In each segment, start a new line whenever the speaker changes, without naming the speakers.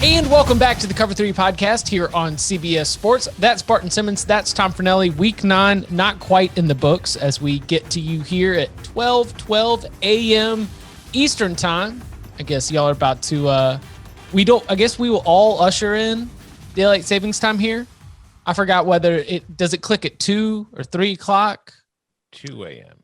And welcome back to the Cover 3 podcast here on CBS Sports. That's Barton Simmons. That's Tom Fornelli. Week 9, not quite in the books as we get to you here at 12 a.m. Eastern time. I guess y'all are about to, I guess we will all usher in daylight savings time here. I forgot whether does it click at 2 or 3 o'clock?
2 a.m.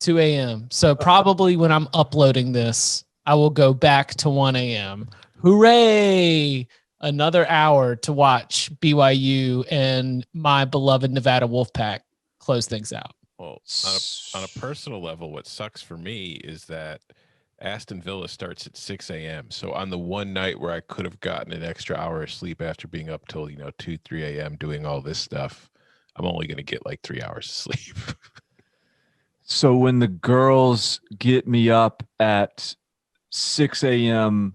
2 a.m. So probably when I'm uploading this, I will go back to 1 a.m. Hooray! Another hour to watch BYU and my beloved Nevada Wolfpack close things out.
Well, on a personal level, what sucks for me is that Aston Villa starts at 6 a.m. So on the one night where I could have gotten an extra hour of sleep after being up till 2, 3 a.m. doing all this stuff, I'm only going to get like 3 hours of sleep.
So when the girls get me up at 6 a.m.,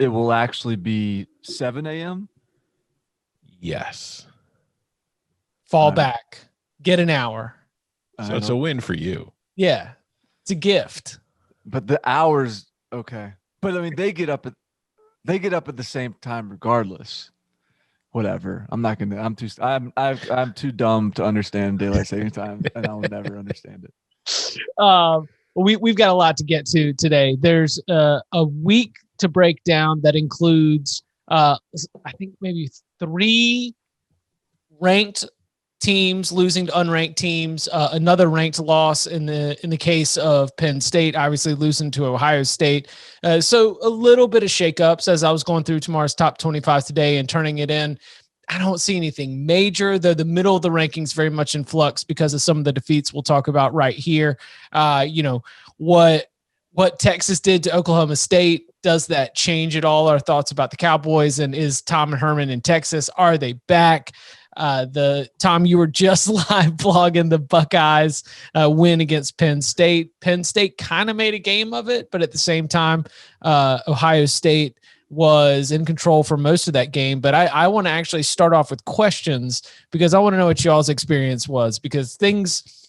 it will actually be 7 a.m.?
Yes.
Fall back. Get an hour.
So it's a win for you.
Yeah. It's a gift.
But the hours, okay. But I mean, they get up at the same time regardless. Whatever. I'm too dumb to understand daylight saving time, and I'll never understand it.
We've got a lot to get to today. There's a week to break down that includes, I think maybe 3 ranked teams losing to unranked teams. Another ranked loss in the case of Penn State, obviously losing to Ohio State. So a little bit of shakeups as I was going through tomorrow's top 25 today and turning it in. I don't see anything major, though the middle of the rankings very much in flux because of some of the defeats we'll talk about right here. What Texas did to Oklahoma State, does that change at all our thoughts about the Cowboys? And is Tom and Herman in Texas? Are they back? Tom, you were just live blogging the Buckeyes win against Penn State. Penn State kind of made a game of it, but at the same time, Ohio State was in control for most of that game. But I want to actually start off with questions because I want to know what y'all's experience was, because things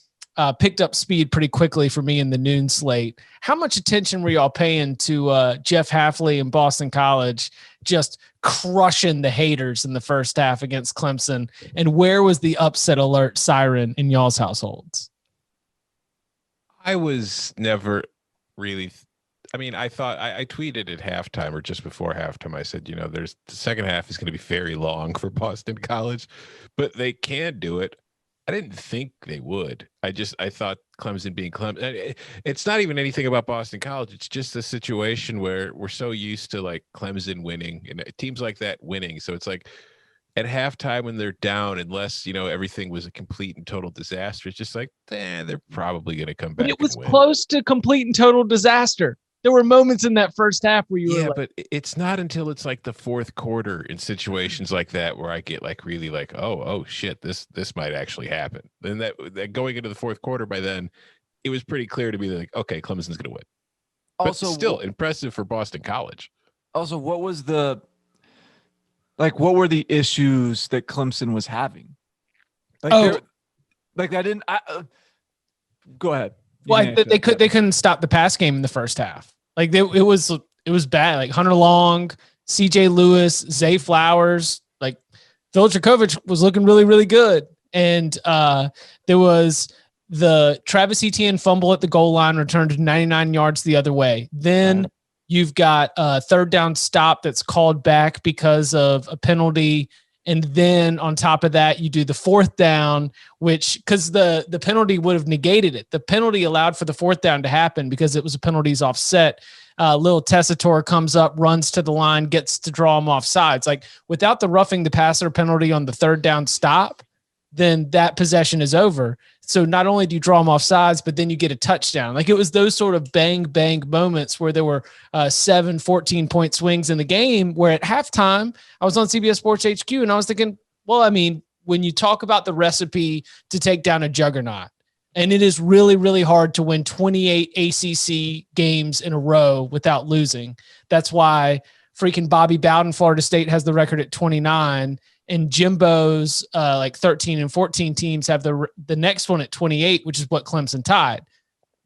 picked up speed pretty quickly for me in the noon slate. How much attention were y'all paying to Jeff Hafley and Boston College just crushing the haters in the first half against Clemson? And where was the upset alert siren in y'all's households?
I was never really I thought I tweeted at halftime or just before halftime. I said, there's the second half is going to be very long for Boston College, but they can do it. I didn't think they would. I thought Clemson being Clemson. It's not even anything about Boston College. It's just a situation where we're so used to like Clemson winning and teams like that winning. So it's like at halftime when they're down, unless, everything was a complete and total disaster, it's just like, they're probably going to come back.
But it was close to complete and total disaster. There were moments in that first half where you were
but it's not until it's like the fourth quarter in situations like that where I get like really like, oh shit, this might actually happen. Then that going into the fourth quarter, by then it was pretty clear to me that like, okay, Clemson's going to win. Also, but still impressive for Boston College.
Also, what were the issues that Clemson was having? Go ahead.
Well, they couldn't stop the pass game in the first half. Like it was bad. Like Hunter Long, CJ Lewis, Zay Flowers, like Phil Dracovic was looking really, really good. And there was the Travis Etienne fumble at the goal line, returned 99 yards the other way. Then you've got a third down stop that's called back because of a penalty. And then on top of that, you do the fourth down, which because the penalty would have negated it. The penalty allowed for the fourth down to happen because it was a penalties offset. Little Tessitore comes up, runs to the line, gets to draw him off sides. Like without the roughing the passer penalty on the third down stop, then that possession is over. So not only do you draw them off sides, but then you get a touchdown. Like it was those sort of bang moments where there were 7, 14-point swings in the game where at halftime I was on CBS Sports HQ and I was thinking, well, I mean, when you talk about the recipe to take down a juggernaut, and it is really, really hard to win 28 ACC games in a row without losing. That's why freaking Bobby Bowden, Florida State has the record at 29. And Jimbo's 13 and 14 teams have the next one at 28, which is what Clemson tied.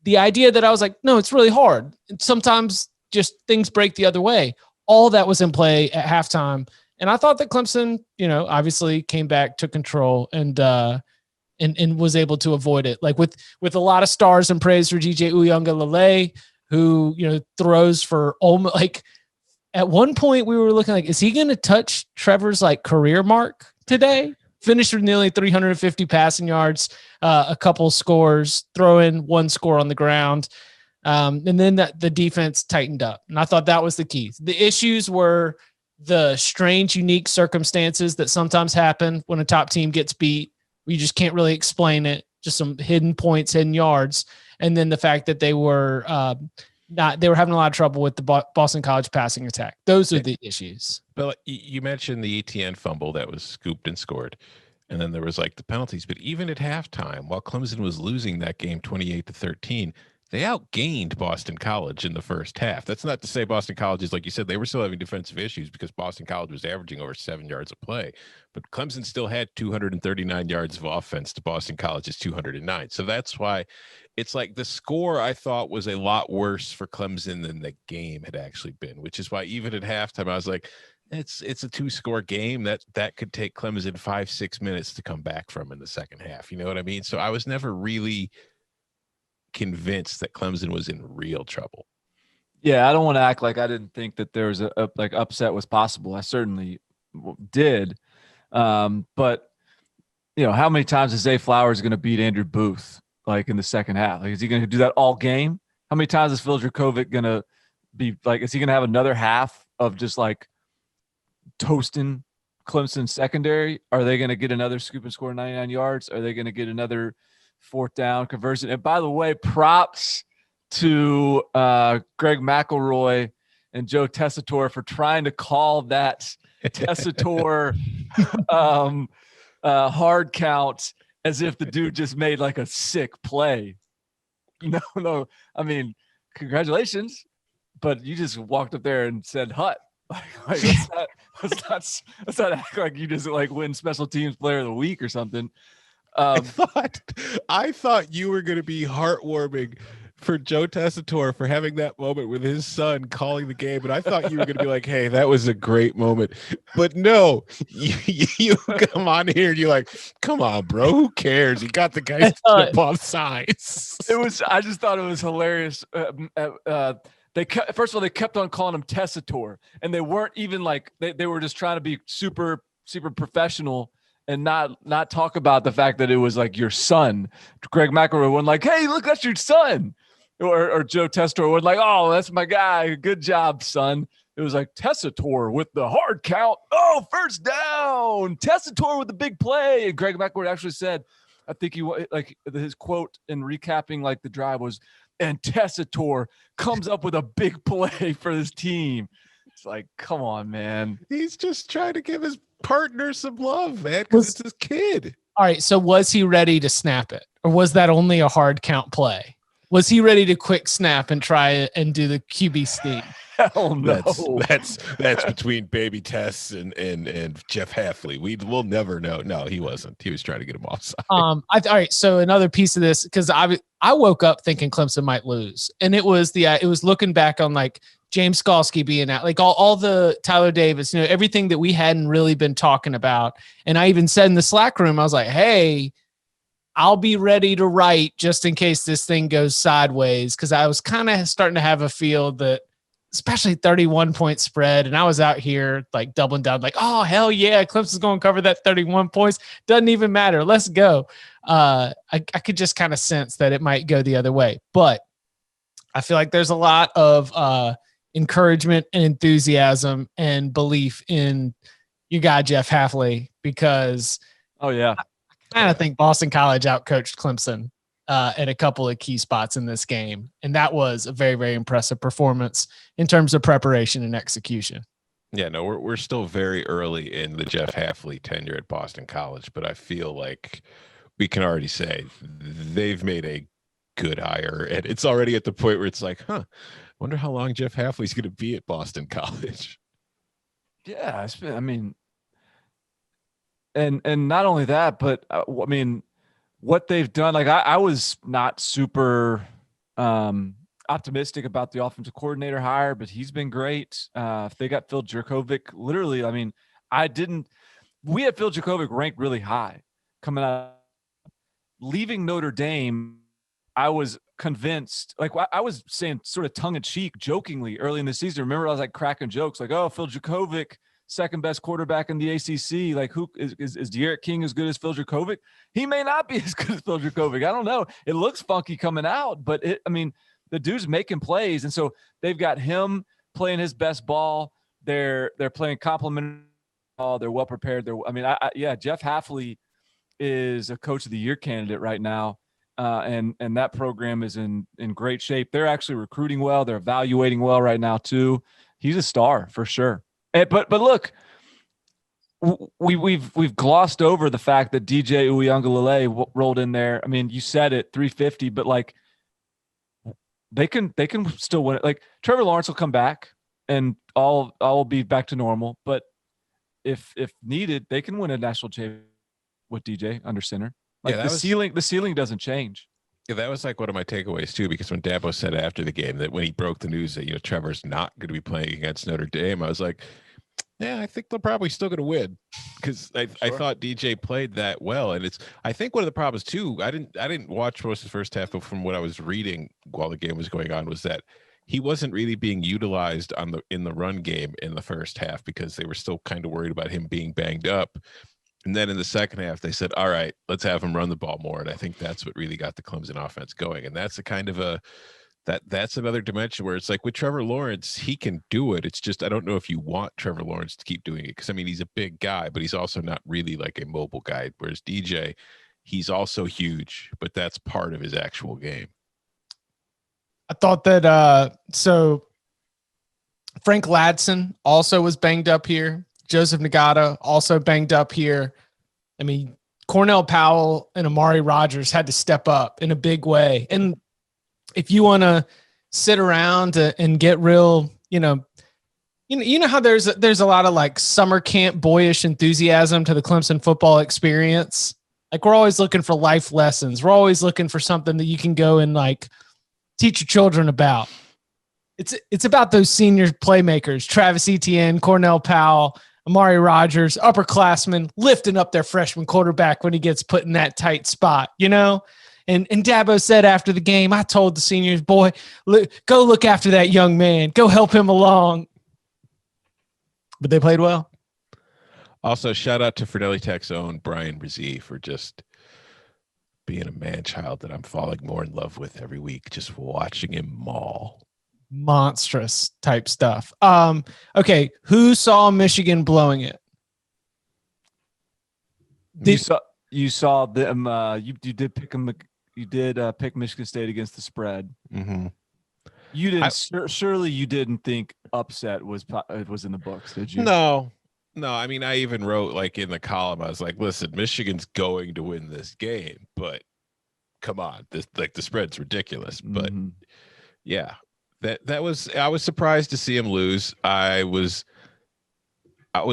The idea that I was like, no, it's really hard. And sometimes just things break the other way. all that was in play at halftime. And I thought that Clemson, obviously came back, took control, and was able to avoid it. Like with a lot of stars and praise for DJ Uyunglele, who, throws for almost like at one point we were looking like, is he going to touch Trevor's like career mark today? Finished with nearly 350 passing yards, a couple scores, throw in one score on the ground. And then the defense tightened up. And I thought that was the key. The issues were the strange, unique circumstances that sometimes happen when a top team gets beat. You just can't really explain it. Just some hidden points, hidden yards. And then the fact that they were they were having a lot of trouble with the Boston College passing attack. Those are the issues.
But you mentioned the ETN fumble that was scooped and scored. And then there was like the penalties. But even at halftime, while Clemson was losing that game 28-13, they outgained Boston College in the first half. That's not to say Boston College is, like you said, they were still having defensive issues because Boston College was averaging over 7 yards a play. But Clemson still had 239 yards of offense to Boston College's 209. So that's why it's like the score I thought was a lot worse for Clemson than the game had actually been, which is why even at halftime I was like, it's a 2-score game that could take Clemson 5-6 minutes to come back from in the second half. You know what I mean? So I was never really convinced that Clemson was in real trouble.
Yeah, I don't want to act like I didn't think that there was a upset was possible. I certainly did. But how many times is Zay Flowers going to beat Andrew Booth like in the second half? Like, is he going to do that all game? How many times is Phil Dracovic going to be like, is he going to have another half of just like toasting Clemson secondary? Are they going to get another scoop and score 99 yards? Are they going to get another fourth down conversion? And by the way, props to Greg McElroy and Joe Tessitore for trying to call that Tessitore hard count as if the dude just made like a sick play. No. I mean, congratulations, but you just walked up there and said hut. Like let's not act like you just like win special teams player of the week or something.
I thought you were going to be heartwarming for Joe Tessitore for having that moment with his son calling the game, and I thought you were going to be like, "Hey, that was a great moment," but no, you come on here and you're like, "Come on, bro, who cares? You got the guys to both sides."
I just thought it was hilarious. First of all, they kept on calling him Tessitore, and they weren't even like they were just trying to be super super professional and not talk about the fact that it was like your son. Greg McElroy wasn't like, "Hey, look, that's your son," or Joe Tessitore wasn't like, "Oh, that's my guy. Good job, son." It was like Tessitore with the hard count. Oh, first down. Tessitore with the big play. And Greg McElroy actually said, I think his quote in recapping like the drive was, "And Tessitore comes up with a big play for this team." It's like, come on, man.
He's just trying to give his partner some love, man, because it's his kid.
All right, so was he ready to snap it? Or was that only a hard count play? Was he ready to quick snap and try it and do the QB sneak?
Hell no.
That's between Baby Tess and Jeff Hafley. We'll never know. No, he wasn't. He was trying to get him offside.
All right. So another piece of this, because I woke up thinking Clemson might lose, and it was looking back on like James Skalski being out, like all the Tyler Davis, everything that we hadn't really been talking about. And I even said in the Slack room, I was like, "Hey, I'll be ready to write just in case this thing goes sideways," because I was kind of starting to have a feel that, especially 31-point spread. And I was out here like doubling down, like, "Oh, hell yeah, Clemson's going to cover that 31 points. Doesn't even matter. Let's go." I could just kind of sense that it might go the other way. But I feel like there's a lot of encouragement and enthusiasm and belief in your guy, Jeff Hafley, because
oh yeah,
I kind of think Boston College outcoached Clemson at a couple of key spots in this game. And that was a very, very impressive performance in terms of preparation and execution.
Yeah, no, we're still very early in the Jeff Hafley tenure at Boston College, but I feel like we can already say they've made a good hire. And it's already at the point where it's like, wonder how long Jeff Hafley's going to be at Boston College.
Yeah, I mean, and not only that, but I mean, what they've done. Like I was not super. I optimistic about the offensive coordinator hire, but he's been great. If they got Phil Jurkovec, literally, I mean, we had Phil Jurkovec ranked really high coming out. Leaving Notre Dame, I was convinced, like I was saying sort of tongue in cheek, jokingly early in the season. Remember, I was like cracking jokes like, oh, Phil Jurkovec, second best quarterback in the ACC. Like, who is De'Aaron King as good as Phil Jurkovec? He may not be as good as Phil Jurkovec. I don't know. It looks funky coming out, but the dude's making plays. And so they've got him playing his best ball. They're playing complementary ball. They're well prepared. Jeff Hafley is a coach of the year candidate right now. And that program is in great shape. They're actually recruiting well. They're evaluating well right now too. He's a star for sure. But look, we've glossed over the fact that DJ Uiagalelei rolled in there. I mean, you said it, 350, but like they can still win it. Like Trevor Lawrence will come back and all will be back to normal. But if needed, they can win a national championship with DJ under center. Like the ceiling doesn't change.
Yeah, that was like one of my takeaways too, because when Dabo said after the game that when he broke the news that, Trevor's not going to be playing against Notre Dame, I was like, yeah, I think they're probably still going to win, because I thought DJ played that well. And I think one of the problems too, I didn't watch most of the first half, but from what I was reading while the game was going on, was that he wasn't really being utilized in the run game in the first half, because they were still kind of worried about him being banged up. And then in the second half, they said, all right, let's have him run the ball more. And I think that's what really got the Clemson offense going. And that's a kind of that's another dimension where it's like with Trevor Lawrence, he can do it. It's just, I don't know if you want Trevor Lawrence to keep doing it, because I mean, he's a big guy, but he's also not really like a mobile guy. Whereas DJ, he's also huge, but that's part of his actual game.
I thought that, so Frank Ladson also was banged up here. Joseph Nagata also banged up here. I mean, Cornell Powell and Amari Rogers had to step up in a big way. And if you want to sit around and get real, you know how there's a lot of like summer camp boyish enthusiasm to the Clemson football experience. Like, we're always looking for life lessons. We're always looking for something that you can go and like teach your children about. It's about those senior playmakers, Travis Etienne, Cornell Powell, Amari Rogers, upperclassmen lifting up their freshman quarterback when he gets put in that tight spot, And Dabo said after the game, I told the seniors, boy, go look after that young man. Go help him along. But they played well.
Also, shout out to Fornelli Tech's own Brian Brzee for just being a man-child that I'm falling more in love with every week, just watching him maul.
Monstrous type stuff. Okay, who saw Michigan blowing it?
You saw them. You did pick them. You did pick Michigan State against the spread.
Mm-hmm.
You didn't. Surely you didn't think upset was in the books, did you?
No. I mean, I even wrote like in the column, I was like, listen, Michigan's going to win this game, but come on, the spread's ridiculous. But yeah. I was surprised to see him lose. I was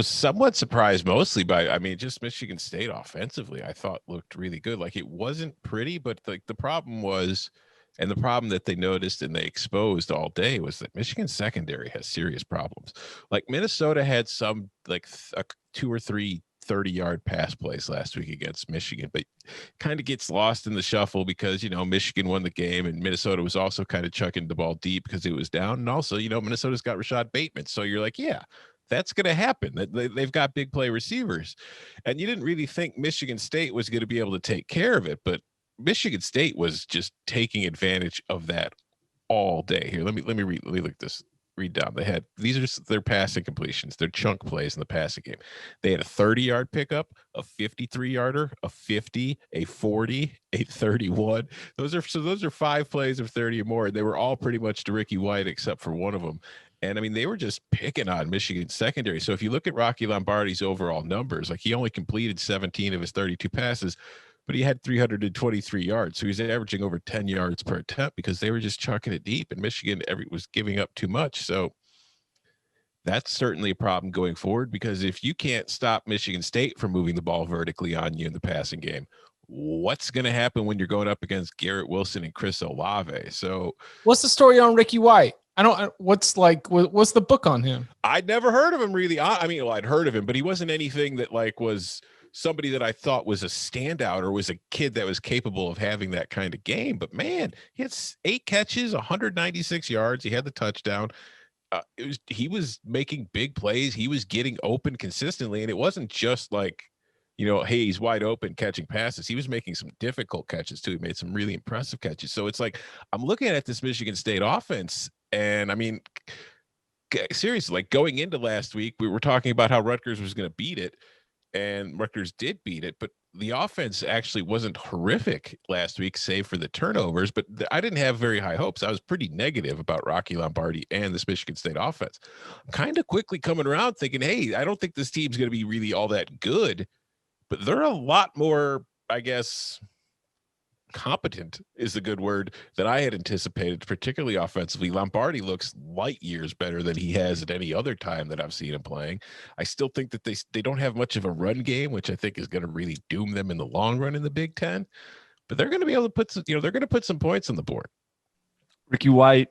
somewhat surprised mostly by, I mean, just Michigan State offensively, I thought looked really good. Like, it wasn't pretty, but like the problem was, and the problem that they noticed and they exposed all day, was that Michigan's secondary has serious problems. Like, Minnesota had some like 2 or 3 30-yard pass plays last week against Michigan, but kind of gets lost in the shuffle because, Michigan won the game and Minnesota was also kind of chucking the ball deep because it was down. And also, Minnesota's got Rashad Bateman. So you're like, yeah, that's going to happen. They've got big play receivers. And you didn't really think Michigan State was going to be able to take care of it, but Michigan State was just taking advantage of that all day. Here, let me look at this. Read down. They had, these are their passing completions, their chunk plays in the passing game. They had a 30-yard pickup, a 53-yarder, a 50, a 40, a 31. Those are 5 plays of 30 or more. They were all pretty much to Ricky White except for one of them. And I mean, they were just picking on Michigan's secondary. So if you look at Rocky Lombardi's overall numbers, like, he only completed 17 of his 32 passes, but he had 323 yards. So he's averaging over 10 yards per attempt because they were just chucking it deep, and Michigan was giving up too much. So that's certainly a problem going forward, because if you can't stop Michigan State from moving the ball vertically on you in the passing game, what's going to happen when you're going up against Garrett Wilson and Chris Olave? So
what's the story on Ricky White? What's the book on him?
I'd never heard of him really. I mean, well, I'd heard of him, but he wasn't anything that like was somebody that I thought was a standout or was a kid that was capable of having that kind of game. But man, he had 8 catches, 196 yards. He had the touchdown. He was making big plays. He was getting open consistently. And it wasn't just like, hey, he's wide open catching passes. He was making some difficult catches too. He made some really impressive catches. So it's like, I'm looking at this Michigan State offense, and I mean, seriously, like going into last week, we were talking about how Rutgers was going to beat it, and Rutgers did beat it, but the offense actually wasn't horrific last week, save for the turnovers. But I didn't have very high hopes. I was pretty negative about Rocky Lombardi and this Michigan State offense. I'm kind of quickly coming around thinking, hey, I don't think this team's going to be really all that good, but they're a lot more, I guess, competent is the good word that I had anticipated, particularly offensively. Lombardi looks light years better than he has at any other time that I've seen him playing. I still think that they don't have much of a run game, which I think is going to really doom them in the long run in the Big Ten. But they're going to be able to put some, they're going to put some points on the board.
Ricky White,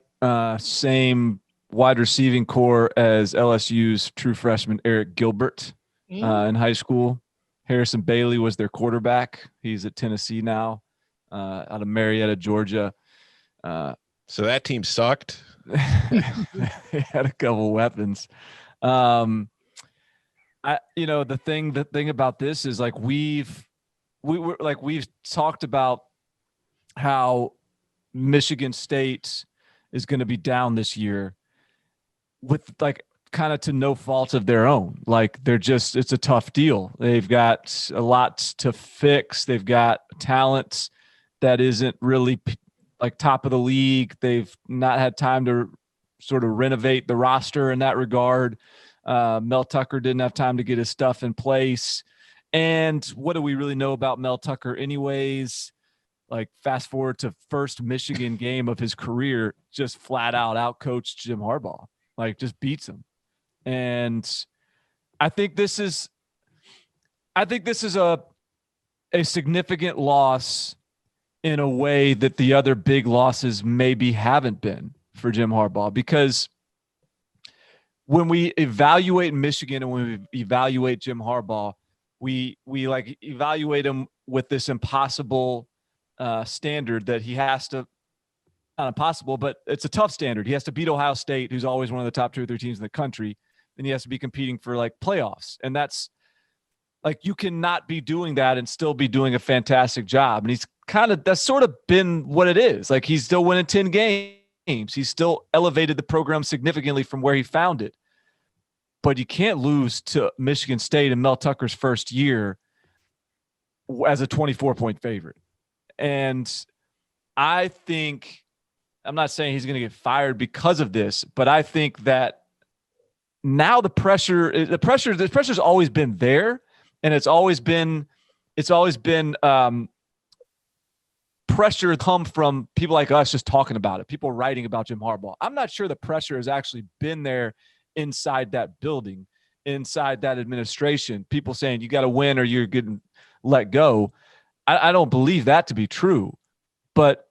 same wide receiving core as LSU's true freshman Eric Gilbert in high school. Harrison Bailey was their quarterback. He's at Tennessee now, out of Marietta, Georgia.
So that team sucked.
They had a couple weapons. The thing about this is like we've talked about how Michigan State is going to be down this year with like kind of to no fault of their own. Like it's a tough deal. They've got a lot to fix. They've got talent that isn't really like top of the league. They've not had time to sort of renovate the roster in that regard. Mel Tucker didn't have time to get his stuff in place. And what do we really know about Mel Tucker anyways? Like fast forward to first Michigan game of his career, just flat out outcoached Jim Harbaugh, like just beats him. And I think this is a significant loss in a way that the other big losses maybe haven't been for Jim Harbaugh, because when we evaluate Michigan and when we evaluate Jim Harbaugh, we like evaluate him with this impossible standard that he has to, not impossible, but it's a tough standard. He has to beat Ohio State, who's always one of the top 2 or 3 teams in the country. Then he has to be competing for like playoffs. And that's like, you cannot be doing that and still be doing a fantastic job. And that's sort of been what it is. Like he's still winning 10 games. He's still elevated the program significantly from where he found it. But you can't lose to Michigan State in Mel Tucker's first year as a 24-point favorite. And I think, I'm not saying he's going to get fired because of this, but I think that now the pressure's always been there, and it's always been pressure come from people like us just talking about it, people writing about Jim Harbaugh. I'm not sure the pressure has actually been there inside that building, inside that administration, people saying you got to win or you're getting let go. I don't believe that to be true, but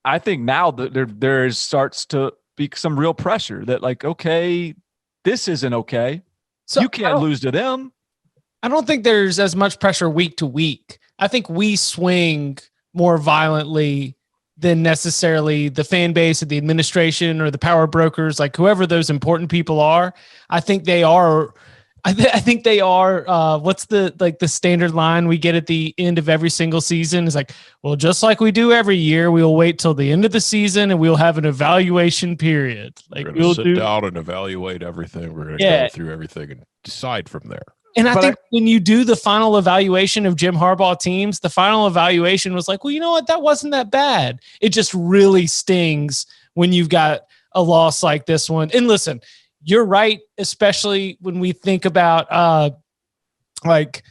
I think now that there starts to be some real pressure that like, okay, this isn't okay. So you can't lose to them.
I don't think there's as much pressure week to week. I think we swing more violently than necessarily the fan base or the administration or the power brokers, like whoever those important people are. I think they are. I think they are. What's the standard line we get at the end of every single season is like, well, just like we do every year, we'll wait till the end of the season and we'll have an evaluation period. Like
we'll sit down and evaluate everything. We're going to go through everything and decide from there.
And I think when you do the final evaluation of Jim Harbaugh teams, the final evaluation was like, well, you know what? That wasn't that bad. It just really stings when you've got a loss like this one. And listen, you're right, especially when we think about like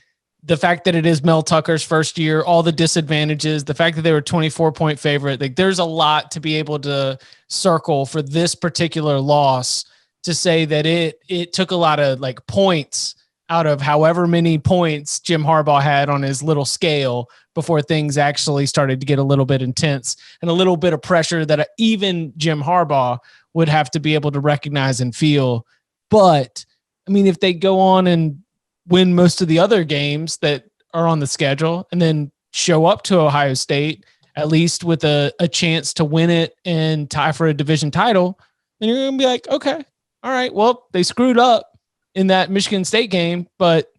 the fact that it is Mel Tucker's first year, all the disadvantages, the fact that they were 24-point favorite. Like there's a lot to be able to circle for this particular loss to say that it took a lot of like points out of however many points Jim Harbaugh had on his little scale before things actually started to get a little bit intense and a little bit of pressure that even Jim Harbaugh would have to be able to recognize and feel. But I mean, if they go on and win most of the other games that are on the schedule and then show up to Ohio State, at least with a chance to win it and tie for a division title, then you're going to be like, okay, all right, well, they screwed up in that Michigan State game, but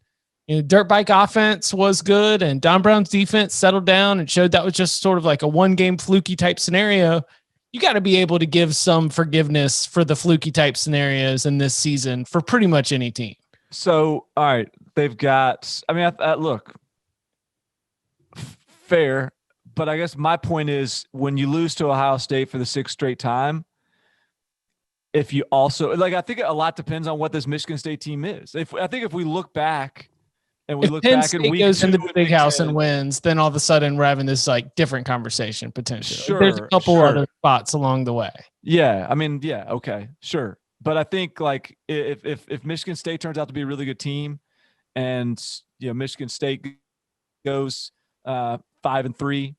dirt bike offense was good and Don Brown's defense settled down and showed that was just sort of like a one-game fluky type scenario. You got to be able to give some forgiveness for the fluky type scenarios in this season for pretty much any team.
So, all right, they've got, I mean, look, fair, but I guess my point is when you lose to Ohio State for the 6th straight time, if you also, like, I think a lot depends on what this Michigan State team is. I think if we look back and we look
Penn
back
State
at week
goes
2
into the big house and
Ten,
wins, then all of a sudden we're having this like different conversation potentially.
Sure,
There's a couple
sure.
other spots along the way.
Yeah, I mean, yeah, okay, sure. But I think like if Michigan State turns out to be a really good team, and Michigan State goes 5-3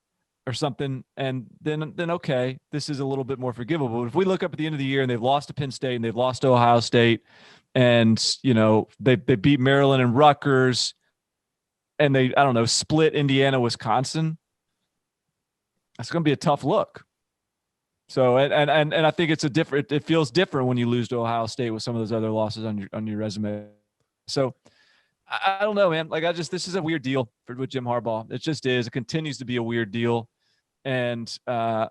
or something, and then okay, this is a little bit more forgivable. But if we look up at the end of the year and they've lost to Penn State and they've lost to Ohio State, and they beat Maryland and Rutgers, and they split Indiana, Wisconsin, that's going to be a tough look. So and I think it feels different when you lose to Ohio State with some of those other losses on your resume. So I don't know, man. Like this is a weird deal with Jim Harbaugh. It just is. It continues to be a weird deal, and I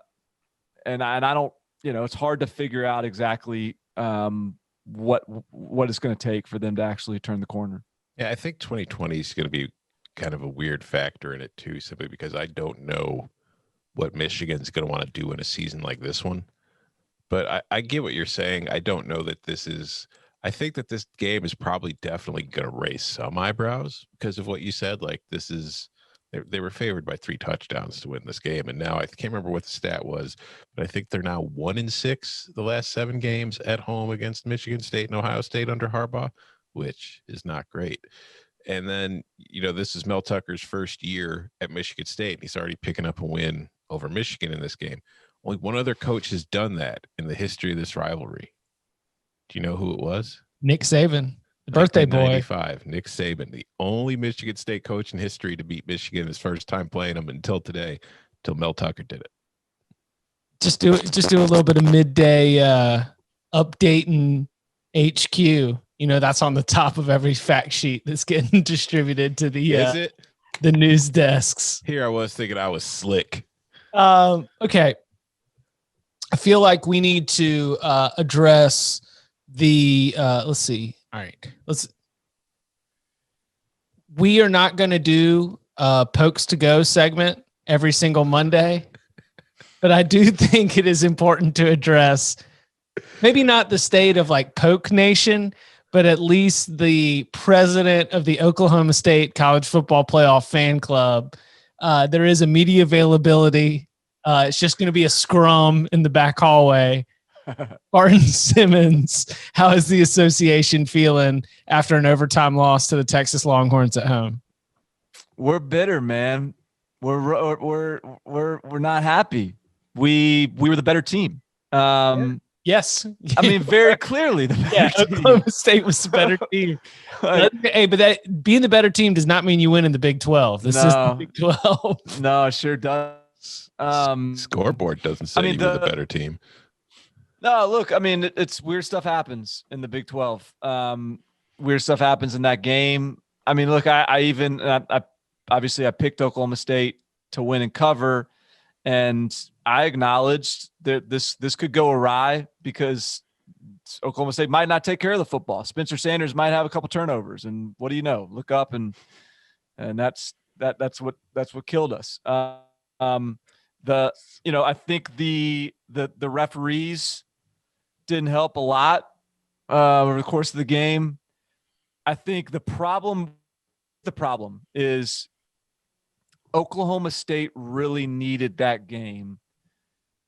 don't, it's hard to figure out exactly what it's going to take for them to actually turn the corner.
Yeah, I think 2020 is going to be kind of a weird factor in it too, simply because I don't know what Michigan's going to want to do in a season like this one. But I get what you're saying. I don't know that this is. I think that this game is probably definitely going to raise some eyebrows because of what you said. Like they were favored by 3 touchdowns to win this game, and now I can't remember what the stat was, but I think they're now 1-6 the last 7 games at home against Michigan State and Ohio State under Harbaugh, which is not great. And then this is Mel Tucker's first year at Michigan State, and he's already picking up a win over Michigan in this game. Only one other coach has done that in the history of this rivalry. Do you know who it was?
Nick Saban, the birthday boy.
1995, Nick Saban, the only Michigan State coach in history to beat Michigan his first time playing them until today, till Mel Tucker did it.
Just do a little bit of midday update in HQ. That's on the top of every fact sheet that's getting distributed to the news desks.
Here I was thinking I was slick.
Okay. I feel like we need to address the let's see. All right. We are not going to do Pokes to Go segment every single Monday, but I do think it is important to address maybe not the state of like Poke Nation, but at least the president of the Oklahoma State College Football Playoff Fan Club. There is a media availability. It's just going to be a scrum in the back hallway. Barton Simmons, how is the association feeling after an overtime loss to the Texas Longhorns at home?
We're bitter, man. We're not happy. We were the better team.
Yes.
I mean, very clearly the better team.
Oklahoma State was the better team. Hey, but that being the better team does not mean you win in the Big 12. This is the Big 12.
No, it sure does.
Scoreboard doesn't say you were the better team.
No, look, I mean, it's weird stuff happens in the Big 12. Weird stuff happens in that game. I mean, look, I obviously I picked Oklahoma State to win and cover, and I acknowledged that this could go awry because Oklahoma State might not take care of the football. Spencer Sanders might have a couple turnovers, and what do you know? Look up and that's what killed us. I think the referees didn't help a lot over the course of the game. I think the problem is Oklahoma State really needed that game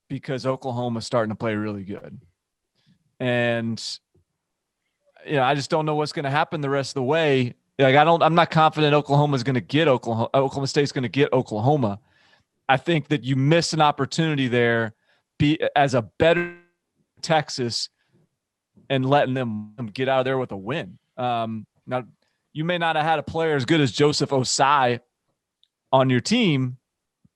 because Oklahoma's starting to play really good. And I just don't know what's going to happen the rest of the way. Like I'm not confident Oklahoma State's going to get Oklahoma. I think that you miss an opportunity there, be as a better Texas, and letting them get out of there with a win. Now, you may not have had a player as good as Joseph Osai on your team,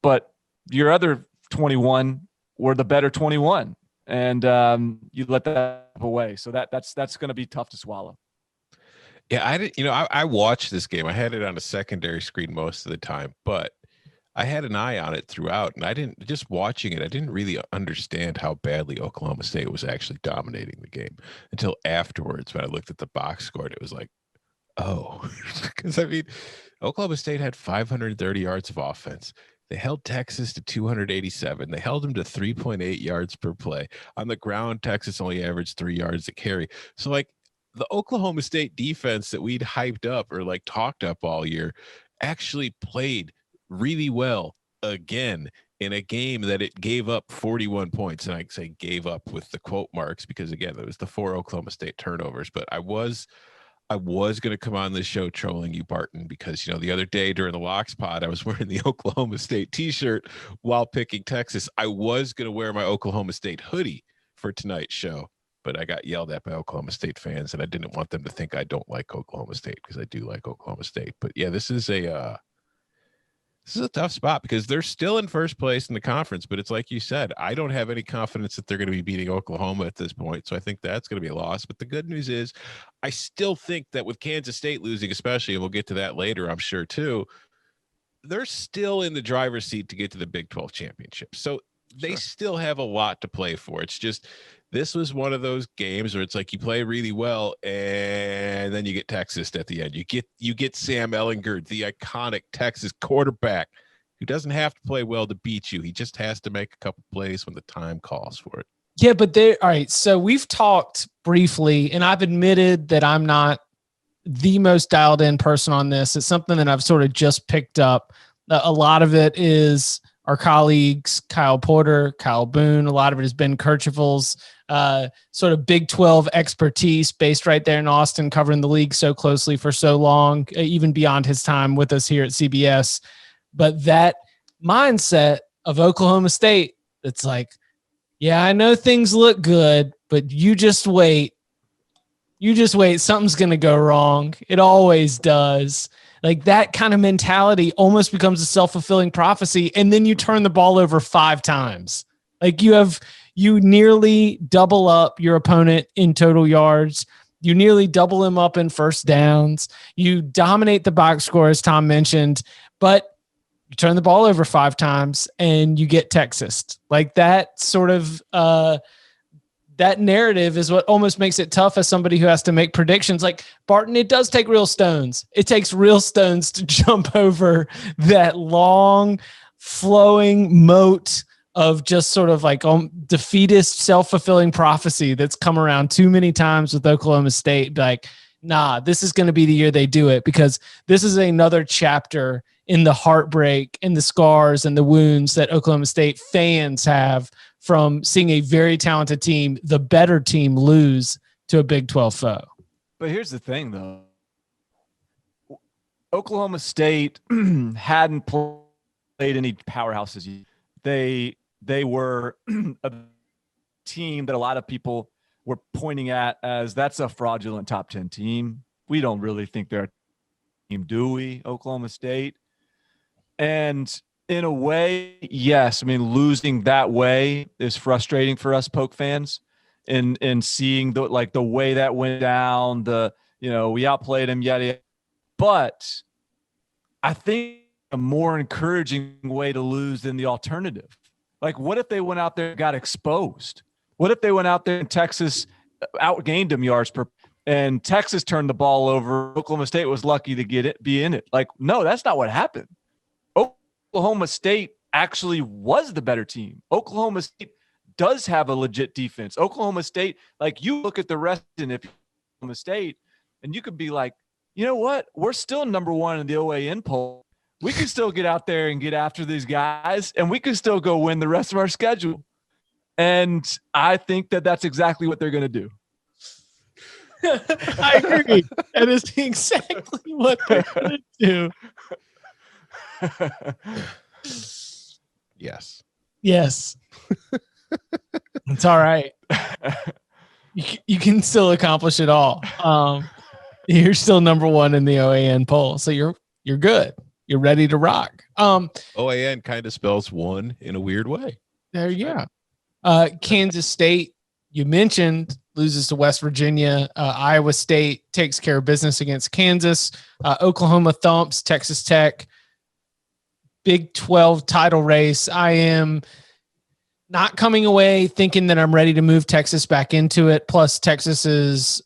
but your other 21 were the better 21, and you let that away. So that's going to be tough to swallow.
Yeah, I watched this game. I had it on a secondary screen most of the time, but I had an eye on it throughout, and I didn't really understand how badly Oklahoma State was actually dominating the game until afterwards when I looked at the box score, and it was like, oh, because I mean, Oklahoma State had 530 yards of offense. They held Texas to 287. They held them to 3.8 yards per play. On the ground, Texas only averaged 3 yards a carry. So, like, the Oklahoma State defense that we'd hyped up or like talked up all year actually played really well again in a game that it gave up 41 points. And I say gave up with the quote marks because, again, it was the 4 Oklahoma State turnovers. But I was going to come on this show trolling you, Barton, because, the other day during the Locks pod, I was wearing the Oklahoma State t-shirt while picking Texas. I was going to wear my Oklahoma State hoodie for tonight's show, but I got yelled at by Oklahoma State fans, and I didn't want them to think I don't like Oklahoma State because I do like Oklahoma State. But yeah, this is a tough spot because they're still in first place in the conference, but it's like you said, I don't have any confidence that they're going to be beating Oklahoma at this point. So I think that's going to be a loss. But the good news is I still think that with Kansas State losing, especially, and we'll get to that later, I'm sure too, they're still in the driver's seat to get to the Big 12 championship. So they still have a lot to play for. It's just, this was one of those games where it's like you play really well and then you get Texas at the end. You get Sam Ehlinger, the iconic Texas quarterback, who doesn't have to play well to beat you. He just has to make a couple plays when the time calls for it.
Yeah, but all right. So we've talked briefly, and I've admitted that I'm not the most dialed in person on this. It's something that I've sort of just picked up. A lot of it is our colleagues, Kyle Porter, Kyle Boone. A lot of it has been Kercheval's sort of Big 12 expertise based right there in Austin, covering the league so closely for so long, even beyond his time with us here at CBS. But that mindset of Oklahoma State, it's like, yeah, I know things look good, but you just wait. Something's going to go wrong. It always does. Like, that kind of mentality almost becomes a self-fulfilling prophecy. And then you turn the ball over 5 times. Like, you nearly double up your opponent in total yards. You nearly double him up in first downs. You dominate the box score, as Tom mentioned, but you turn the ball over 5 times and you get Texas. Like, that sort of, that narrative is what almost makes it tough as somebody who has to make predictions. Like, Barton, it does take real stones. It takes real stones to jump over that long, flowing moat of just sort of like defeatist, self-fulfilling prophecy that's come around too many times with Oklahoma State. Like, nah, this is going to be the year they do it, because this is another chapter in the heartbreak and the scars and the wounds that Oklahoma State fans have from seeing a very talented team, the better team, lose to a Big 12 foe.
But here's the thing, though. Oklahoma State hadn't played any powerhouses yet. They were a team that a lot of people were pointing at as, that's a fraudulent top 10 team. We don't really think they're a team, do we, Oklahoma State? And in a way, yes. I mean, losing that way is frustrating for us Poke fans, and seeing the way that went down. We outplayed them yet. But I think a more encouraging way to lose than the alternative. Like, what if they went out there and got exposed? What if they went out there and Texas outgained them yards per, and Texas turned the ball over? Oklahoma State was lucky to be in it. Like, no, that's not what happened. Oklahoma State actually was the better team. Oklahoma State does have a legit defense. Oklahoma State, like, you look at the rest, and if Oklahoma State, and you could be like, you know what? We're still number 1 in the OAN poll. We can still get out there and get after these guys, and we can still go win the rest of our schedule. And I think that that's exactly what they're going to do.
I agree. That is exactly what they're going to do.
Yes.
Yes. It's all right. You can still accomplish it all. You're still number one in the OAN poll, so you're good. You're ready to rock.
OAN kind of spells one in a weird way.
There you go. Kansas State, you mentioned, loses to West Virginia. Iowa State takes care of business against Kansas. Oklahoma thumps Texas Tech. Big 12 title race. I am not coming away thinking that I'm ready to move Texas back into it. Plus, Texas is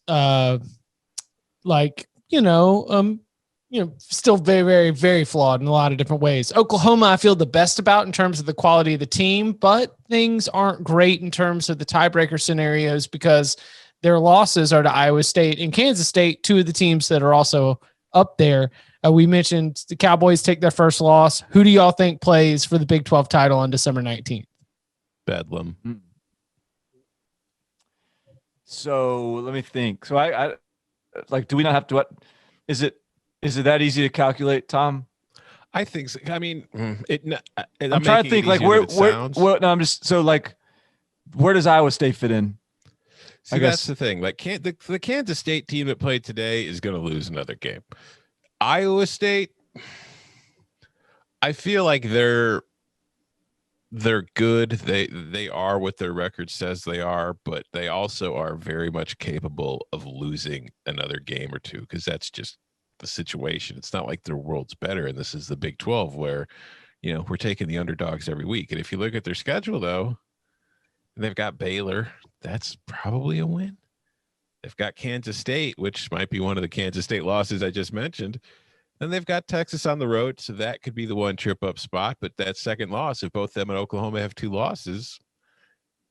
still very, very, very flawed in a lot of different ways. Oklahoma, I feel the best about in terms of the quality of the team, but things aren't great in terms of the tiebreaker scenarios because their losses are to Iowa State and Kansas State, two of the teams that are also up there. We mentioned the Cowboys take their first loss. Who do y'all think plays for the Big 12 title on December 19th?
Bedlam.
So let me think. So I do we not have to, what is it that easy to calculate, Tom?
I think so. I mean,
I'm trying to think like where no, I'm just so like where does Iowa State fit in?
See, that's the thing. Like the Kansas State team that played today is going to lose another game. Iowa State, I feel like they're good. They are what their record says they are, but they also are very much capable of losing another game or two because that's just the situation. It's not like their world's better, and this is the Big 12 where, we're taking the underdogs every week. And if you look at their schedule, though, they've got Baylor. That's probably a win. They've got Kansas State, which might be one of the Kansas State losses I just mentioned. Then they've got Texas on the road, so that could be the one trip-up spot. But that second loss, if both them and Oklahoma have two losses,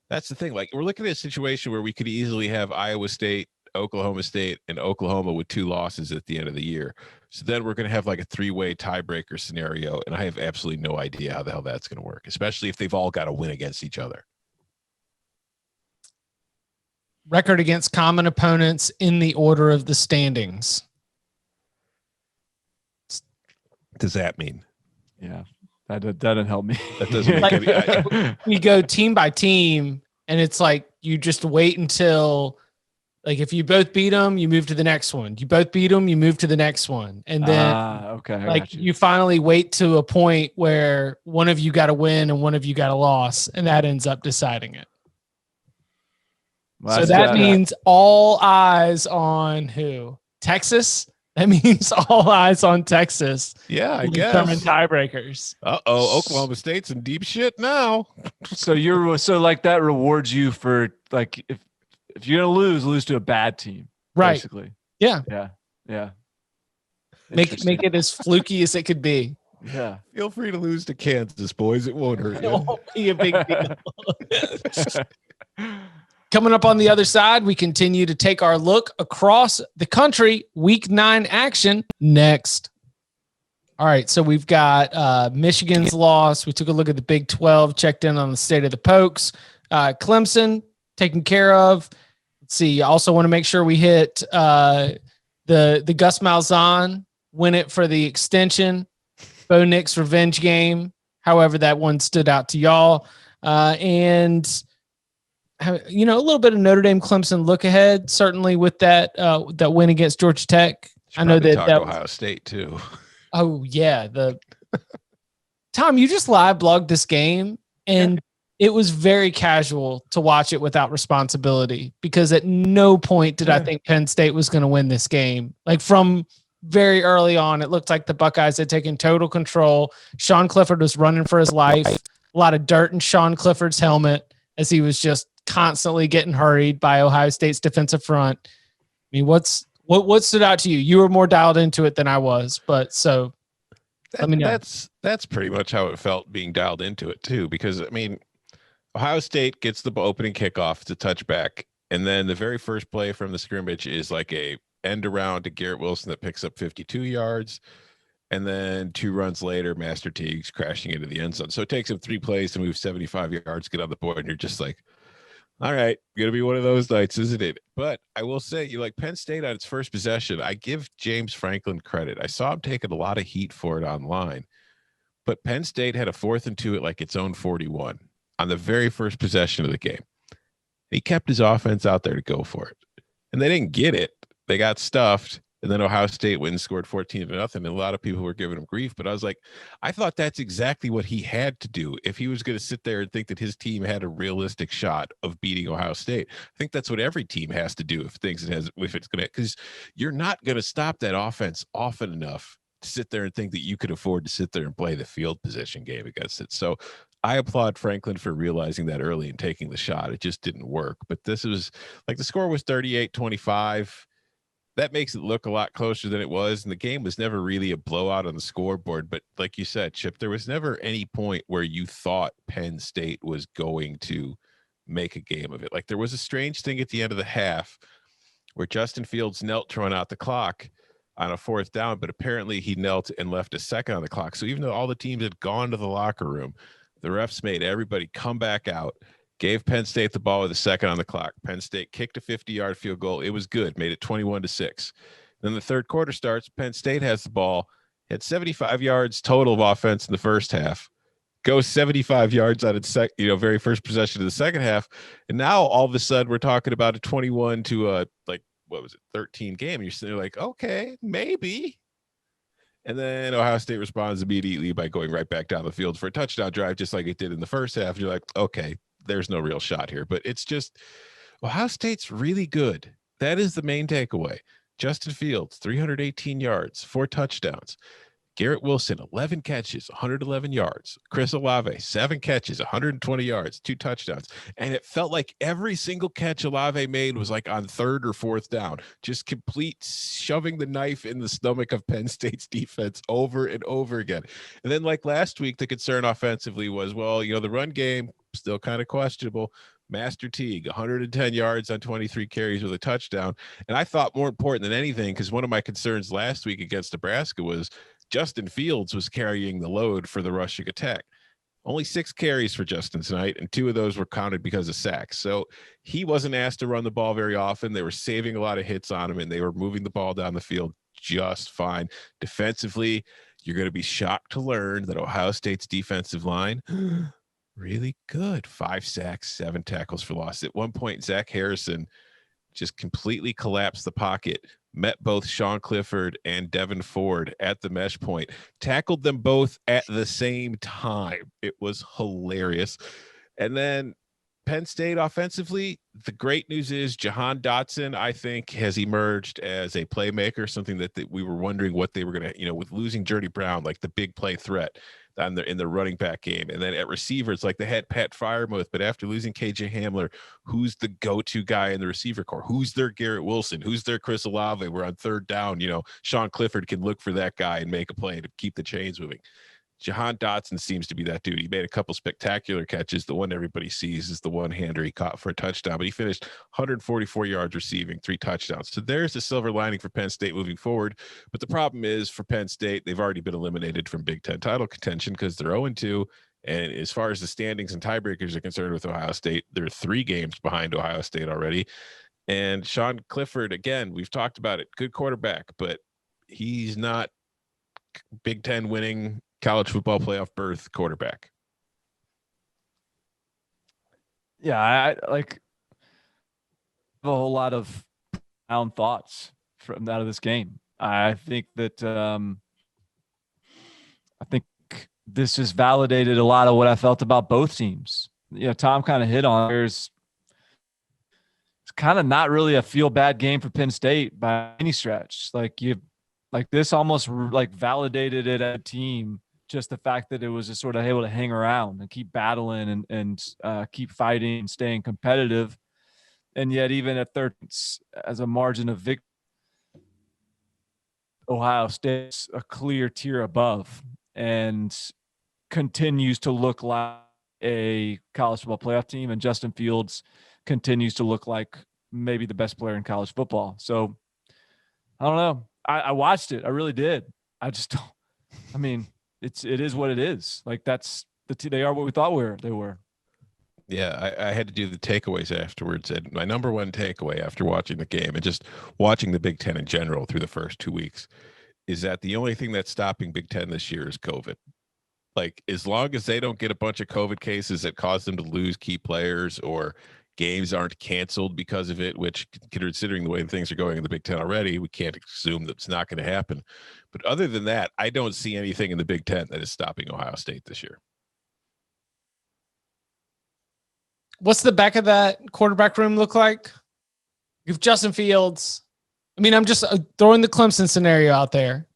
that's the thing. Like, we're looking at a situation where we could easily have Iowa State, Oklahoma State, and Oklahoma with two losses at the end of the year. So then we're going to have like a three-way tiebreaker scenario, and I have absolutely no idea how the hell that's going to work, especially if they've all got to win against each other.
Record against common opponents in the order of the standings.
Does that mean?
Yeah, that doesn't help me.
That doesn't make any.
We go team by team, and it's like you just wait until, like, if you both beat them, you move to the next one. You both beat them, you move to the next one, and then
okay,
you finally wait to a point where one of you got a win and one of you got a loss, and that ends up deciding it. Well, so that means all eyes on who? Texas? That means all eyes on Texas.
Yeah, I guess.
Determine tiebreakers.
Oklahoma State's in deep shit now.
So like that rewards you for like if you're gonna lose to a bad team,
right?
Basically.
Yeah. Make it as fluky as it could be.
Yeah.
Feel free to lose to Kansas, boys. It won't hurt you.
It won't be a big deal. Coming up on the other side, we continue to take our look across the country. Week 9 action next. All right, so we've got Michigan's loss. We took a look at the Big 12, checked in on the state of the Pokes. Clemson taken care of. Let's see. I also want to make sure we hit the Gus Malzahn, win it for the extension. Bo Nix revenge game. However, that one stood out to y'all. And a little bit of Notre Dame Clemson look ahead, certainly with that win against Georgia Tech. I know that
Ohio State too.
Oh yeah. Tom, you just live blogged this game and it was very casual to watch it without responsibility because at no point did I think Penn State was going to win this game. Like from very early on, it looked like the Buckeyes had taken total control. Sean Clifford was running for his life. A lot of dirt in Sean Clifford's helmet as he was just constantly getting hurried by Ohio State's defensive front. I mean, what stood out to you? You were more dialed into it than I was, but so let me know.
That's pretty much how it felt being dialed into it too, because I mean, Ohio State gets the opening kickoff, it's a touchback, and then the very first play from the scrimmage is like a end around to Garrett Wilson that picks up 52 yards. And then 2 runs later, Master Teague's crashing into the end zone. So it takes him 3 plays to move 75 yards, get on the board, and you're just like, All right, gonna be one of those nights, isn't it? But I will say, you like Penn State on its first possession. I give James Franklin credit. I saw him taking a lot of heat for it online, but Penn State had a 4th and 2 at like its own 41 on the very first possession of the game. He kept his offense out there to go for it, and they didn't get it. They got stuffed. And then Ohio State went and scored 14-0. And a lot of people were giving him grief. But I was like, I thought that's exactly what he had to do if he was going to sit there and think that his team had a realistic shot of beating Ohio State. I think that's what every team has to do if it's going to, because you're not going to stop that offense often enough to sit there and think that you could afford to sit there and play the field position game against it. So I applaud Franklin for realizing that early and taking the shot. It just didn't work. But this was like the score was 38-25. That makes it look a lot closer than it was. And the game was never really a blowout on the scoreboard. But like you said, Chip, there was never any point where you thought Penn State was going to make a game of it. Like there was a strange thing at the end of the half where Justin Fields knelt to run out the clock on a 4th down, but apparently he knelt and left a second on the clock. So even though all the teams had gone to the locker room, the refs made everybody come back out, gave Penn State the ball with a second on the clock. Penn State kicked a 50-yard field goal. It was good, made it 21-6. Then the third quarter starts. Penn State has the ball, had 75 yards total of offense in the first half, goes 75 yards on its very first possession of the second half. And now all of a sudden we're talking about a 21 to a 13 game. And you're sitting there like, okay, maybe. And then Ohio State responds immediately by going right back down the field for a touchdown drive, just like it did in the first half. You're like, okay, there's no real shot here. But it's just Ohio State's really good. That is the main takeaway. Justin Fields, 318 yards, 4 touchdowns. Garrett Wilson, 11 catches, 111 yards. Chris Olave, 7 catches, 120 yards, 2 touchdowns. And it felt like every single catch Olave made was like on 3rd or 4th down, just complete shoving the knife in the stomach of Penn State's defense over and over again. And then like last week, the concern offensively was, well, the run game still kind of questionable. Master Teague, 110 yards on 23 carries with a touchdown. And I thought more important than anything, because one of my concerns last week against Nebraska was Justin Fields was carrying the load for the rushing attack. Only 6 carries for Justin tonight, and 2 of those were counted because of sacks. So he wasn't asked to run the ball very often. They were saving a lot of hits on him, and they were moving the ball down the field just fine. Defensively, you're going to be shocked to learn that Ohio State's defensive line really good. 5 sacks, 7 tackles for loss. At one point, Zach Harrison just completely collapsed the pocket, met both Sean Clifford and Devin Ford at the mesh point, tackled them both at the same time. It was hilarious. And then Penn State offensively, the great news is Jahan Dotson, I think, has emerged as a playmaker, something that we were wondering what they were going to, with losing Jerdy Brown, like the big play threat in the running back game. And then at receiver, it's like they had Pat Freiermuth, but after losing KJ Hamler, who's the go-to guy in the receiver core? Who's their Garrett Wilson? Who's their Chris Olave? We're on 3rd down. Sean Clifford can look for that guy and make a play to keep the chains moving. Jahan Dotson seems to be that dude. He made a couple spectacular catches. The one everybody sees is the one-hander he caught for a touchdown, but he finished 144 yards receiving, 3 touchdowns. So there's the silver lining for Penn State moving forward. But the problem is for Penn State, they've already been eliminated from Big Ten title contention because they're 0-2. And as far as the standings and tiebreakers are concerned with Ohio State, they're 3 games behind Ohio State already. And Sean Clifford, again, we've talked about it, good quarterback, but he's not Big Ten winning college football playoff berth quarterback.
Yeah, I like a whole lot of profound thoughts from out of this game. I think that this just validated a lot of what I felt about both teams. Tom kind of hit on it's kind of not really a feel bad game for Penn State by any stretch. This almost validated it as a team. Just the fact that it was just sort of able to hang around and keep battling and keep fighting and staying competitive. And yet even at 3rd as a margin of victory, Ohio State's a clear tier above and continues to look like a college football playoff team. And Justin Fields continues to look like maybe the best player in college football. So I don't know. I watched it. I really did. I just don't. It is what it is. Like that's they are what we thought they were.
Yeah, I had to do the takeaways afterwards. And my number one takeaway after watching the game and just watching the Big Ten in general through the first 2 weeks is that the only thing that's stopping Big Ten this year is COVID. Like, as long as they don't get a bunch of COVID cases that cause them to lose key players or games aren't canceled because of it, which, considering the way things are going in the Big Ten already, we can't assume that's not going to happen. But other than that, I don't see anything in the Big Ten that is stopping Ohio State this year.
What's the back of that quarterback room look like? If Justin Fields, I mean, I'm just throwing the Clemson scenario out there.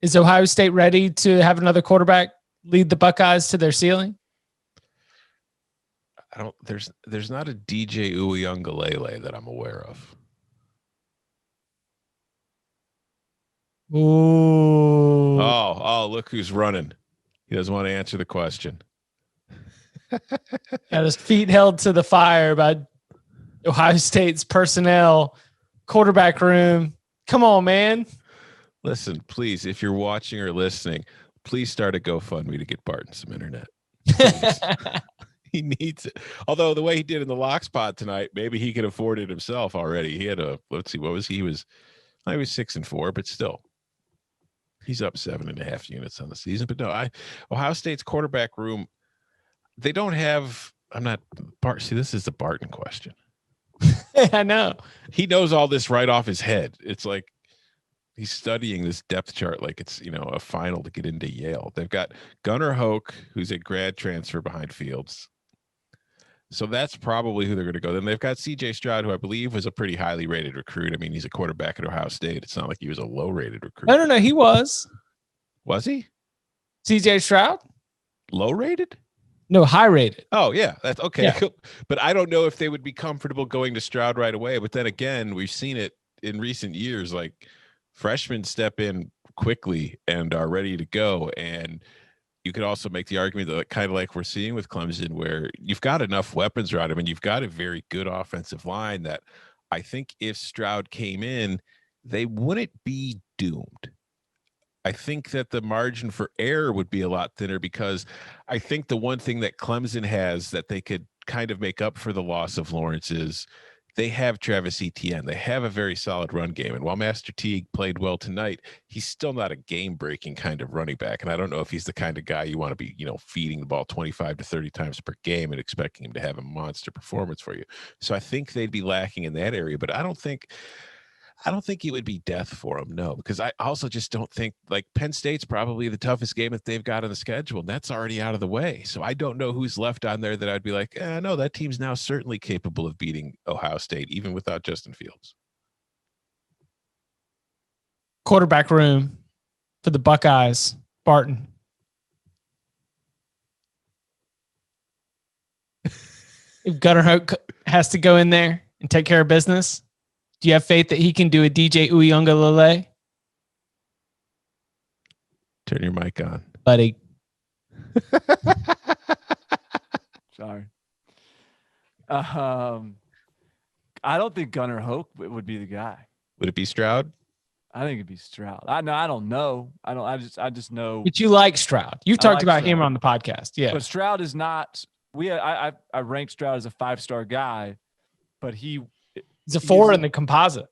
Is Ohio State ready to have another quarterback lead the Buckeyes to their ceiling?
There's not a DJ Uiagalelei that I'm aware of.
Ooh.
Oh, look who's running. He doesn't want to answer the question.
Got his feet held to the fire by Ohio State's personnel, quarterback room. Come on, man.
Listen, please, if you're watching or listening, please start a GoFundMe to get Barton some internet. He needs it. Although the way he did in the Locks pod tonight, maybe he can afford it himself already. He had let's see, what was he? He was 6-4, but still. He's up 7.5 units on the season. But no, Ohio State's quarterback room, they don't have, see, this is the Barton question.
I know.
He knows all this right off his head. It's like he's studying this depth chart like it's, a final to get into Yale. They've got Gunnar Hoke, who's a grad transfer behind Fields. So that's probably who they're going to go. Then they've got CJ Stroud, who I believe was a pretty highly rated recruit. I mean, he's a quarterback at Ohio State. It's not like he was a low rated recruit.
No. He was.
Was he?
CJ Stroud?
Low rated?
No, high rated.
Oh, yeah. That's okay.
Yeah.
But I don't know if they would be comfortable going to Stroud right away. But then again, we've seen it in recent years. Like, freshmen step in quickly and are ready to go. And you could also make the argument that kind of like we're seeing with Clemson, where you've got enough weapons around him and you've got a very good offensive line that I think if Stroud came in, they wouldn't be doomed. I think that the margin for error would be a lot thinner, because I think the one thing that Clemson has that they could kind of make up for the loss of Lawrence is they have Travis Etienne. They have a very solid run game. And while Master Teague played well tonight, he's still not a game-breaking kind of running back. And I don't know if he's the kind of guy you want to be, feeding the ball 25 to 30 times per game and expecting him to have a monster performance for you. So I think they'd be lacking in that area. But I don't think it would be death for them, no, because I also just don't think, like, Penn State's probably the toughest game that they've got on the schedule, and that's already out of the way. So I don't know who's left on there that I'd be like, no, that team's now certainly capable of beating Ohio State, even without Justin Fields.
Quarterback room for the Buckeyes, Barton. If Gunnar Hoke has to go in there and take care of business, do you have faith that he can do a DJ Uiagalelei?
Turn your mic on,
buddy.
Sorry. I don't think Gunnar Hoke would be the guy.
Would it be Stroud?
I think it'd be Stroud. I don't know. I just know.
But you like Stroud. You've talked about
Stroud.
him on the podcast. Yeah.
But Stroud is not. I ranked Stroud as a 5-star guy, but he's
a 4 in the composite.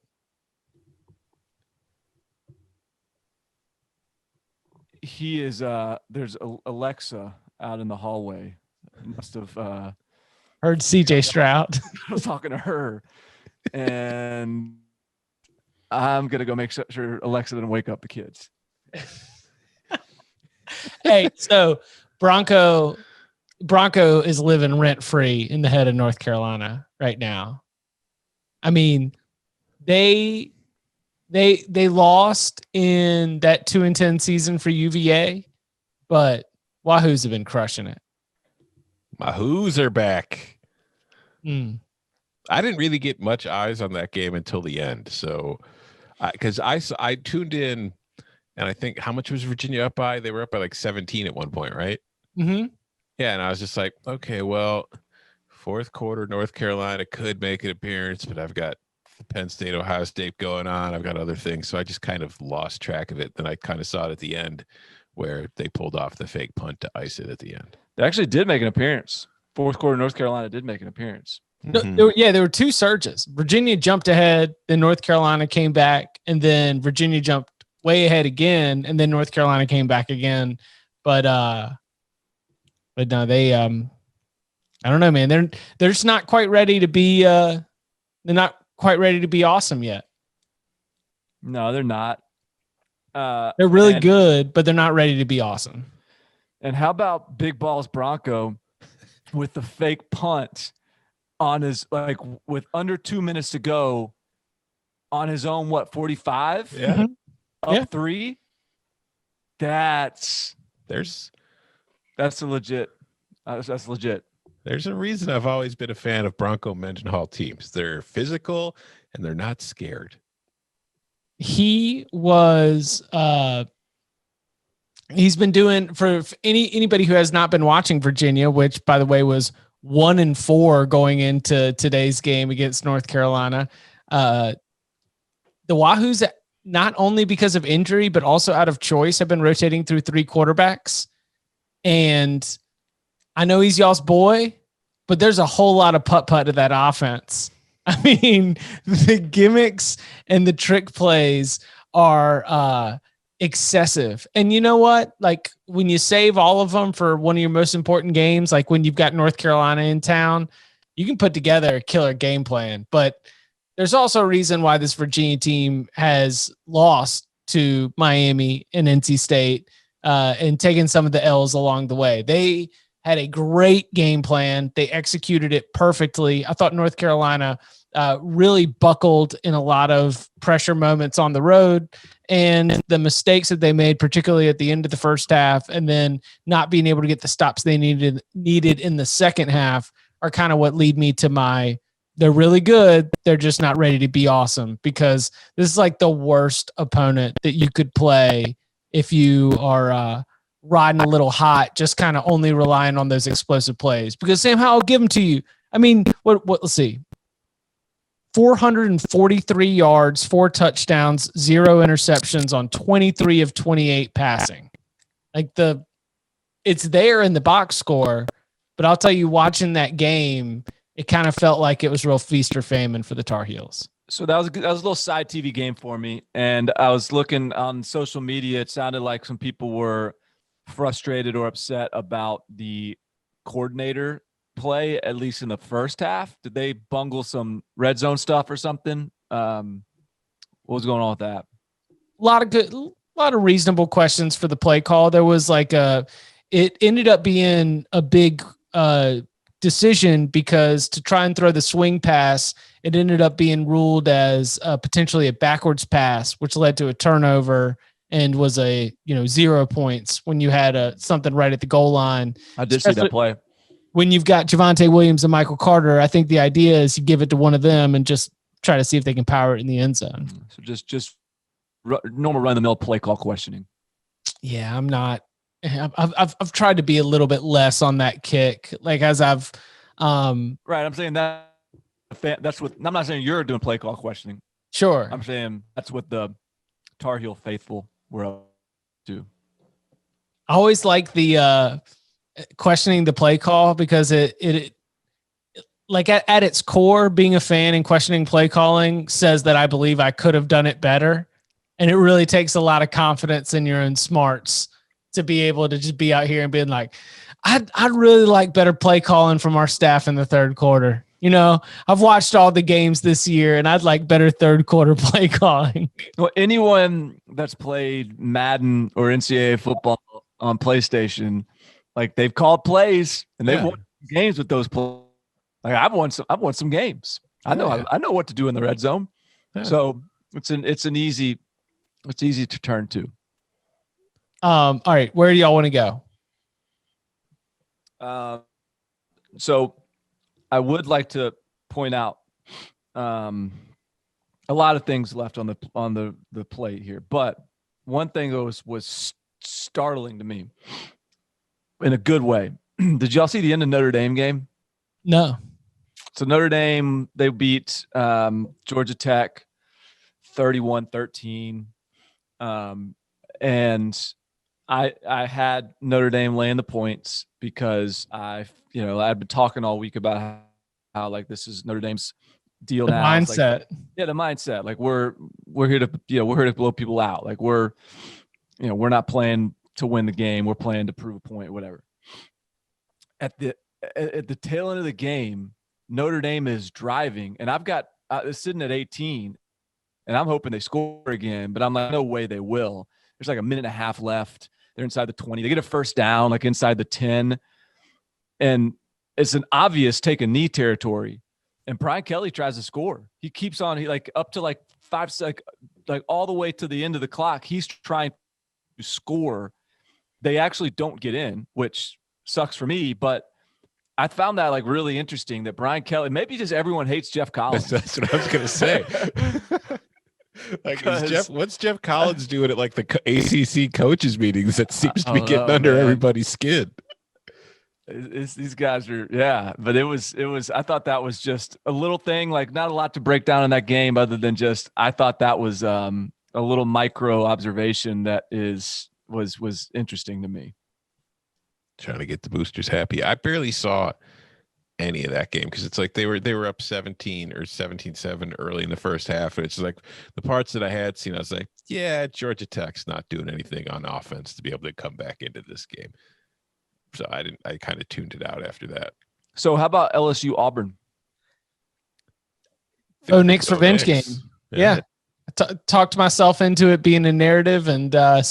He is. There's Alexa out in the hallway. Must have
heard CJ Stroud.
I was talking to her, and I'm gonna go make sure Alexa didn't wake up the kids.
Hey, so Bronco is living rent free in the head of North Carolina right now. I mean, they lost in that 2-10 season for UVA, but Wahoos have been crushing it.
Wahoos are back.
Mm.
I didn't really get much eyes on that game until the end. So, because I tuned in, and I think, how much was Virginia up by? They were up by like 17 at one point, right?
Mm-hmm.
Yeah, and I was just like, okay, well, fourth quarter, North Carolina could make an appearance, but I've got Penn State, Ohio State going on. I've got other things. So I just kind of lost track of it. Then I kind of saw it at the end where they pulled off the fake punt to ice it at the end.
They actually did make an appearance. Fourth quarter, North Carolina did make an appearance.
No, there were two surges. Virginia jumped ahead, then North Carolina came back, and then Virginia jumped way ahead again, and then North Carolina came back again. But no, they I don't know, man. They're just not quite ready to be they're not quite ready to be awesome yet.
No, they're not.
They're really good, but they're not ready to be awesome.
And how about Big Balls Bronco with the fake punt on his, like, with under 2 minutes to go on his own, 45?
Yeah.
Up 3? That's a legit. That's legit.
There's a reason I've always been a fan of Bronco Mendenhall Hall teams. They're physical and they're not scared.
He was he's been doing, for anybody who has not been watching Virginia, which by the way was 1-4 going into today's game against North Carolina. The Wahoos, not only because of injury, but also out of choice, have been rotating through 3 quarterbacks. And I know he's y'all's boy, but there's a whole lot of putt-putt to that offense. I mean, the gimmicks and the trick plays are excessive. And you know what? Like, when you save all of them for one of your most important games, like when you've got North Carolina in town, you can put together a killer game plan. But there's also a reason why this Virginia team has lost to Miami and NC State and taken some of the L's along the way. They had a great game plan. They executed it perfectly. I thought North Carolina really buckled in a lot of pressure moments on the road, and the mistakes that they made, particularly at the end of the first half, and then not being able to get the stops they needed in the second half, are kind of what lead me to they're really good. They're just not ready to be awesome, because this is like the worst opponent that you could play if you are riding a little hot, just kind of only relying on those explosive plays. Because Sam Howell will give them to you. I mean, let's see. 443 yards, 4 touchdowns, 0 interceptions on 23 of 28 passing. Like, it's there in the box score, but I'll tell you, watching that game, it kind of felt like it was real feast or famine for the Tar Heels.
So that was a little side TV game for me. And I was looking on social media. It sounded like some people were frustrated or upset about the coordinator play, at least in the first half. Did they bungle some red zone stuff or something? What was going on with that? A lot of reasonable questions for the play call. There was it ended up being a big decision, because to try and throw the swing pass, it ended up being ruled as potentially a backwards pass, which led to a turnover and was 0 points when you had something right at the goal line. I did see that play.
When you've got Javonte Williams and Michael Carter, I think the idea is you give it to one of them and just try to see if they can power it in the end zone.
So just normal run-of-the-mill play call questioning.
Yeah, I'm not. I've tried to be a little bit less on that kick. Like, as I've
right. I'm saying that's what I'm not saying you're doing play call questioning.
Sure.
I'm saying that's what the Tar Heel faithful were up to.
I always like the questioning the play call, because it like at its core, being a fan and questioning play calling says that I believe I could have done it better. And it really takes a lot of confidence in your own smarts to be able to just be out here and being like, I'd really like better play calling from our staff in the third quarter. You know, I've watched all the games this year, and I'd like better third quarter play calling.
Well, anyone that's played Madden or NCAA football on PlayStation, like, they've called plays and they've won games with those plays. Like, I've won some games. I know what to do in the red zone. Yeah. So it's easy to turn to.
All right, where do y'all want to go?
So I would like to point out a lot of things left on the plate here, but one thing that was startling to me in a good way. Did y'all see the end of Notre Dame game?
No.
So Notre Dame, they beat Georgia Tech 31-13. And I had Notre Dame laying the points because I'd been talking all week about how like this is Notre Dame's deal
The
now. It's
mindset.
like, the mindset. Like we're here to blow people out. Like we're not playing to win the game. We're playing to prove a point, whatever. At the tail end of the game, Notre Dame is driving, and I've got sitting at 18, and I'm hoping they score again, but I'm like, no way they will. There's like a minute and a half left. They're inside the 20. They get a first down, like inside the 10, and it's an obvious take a knee territory. And Brian Kelly tries to score. He keeps on. He like up to like 5 seconds, like all the way to the end of the clock. He's trying to score. They actually don't get in, which sucks for me. But I found that like really interesting that Brian Kelly. Maybe just everyone hates Jeff Collins.
That's what I was gonna say. Like, what's Jeff Collins doing at like the ACC coaches meetings that seems to be getting under everybody's skin?
These guys are, but it was, I thought that was just a little thing, like not a lot to break down in that game other than just, I thought that was a little micro observation that was interesting to me.
Trying to get the boosters happy. I barely saw any of that game because it's like they were up 17 or 17-7 early in the first half, and it's like the parts that I had seen, I was like, yeah, Georgia Tech's not doing anything on offense to be able to come back into this game. So I kind of tuned it out after that.
So how about LSU Auburn?
Nick's revenge game. Yeah. I talked myself into it being a narrative, and I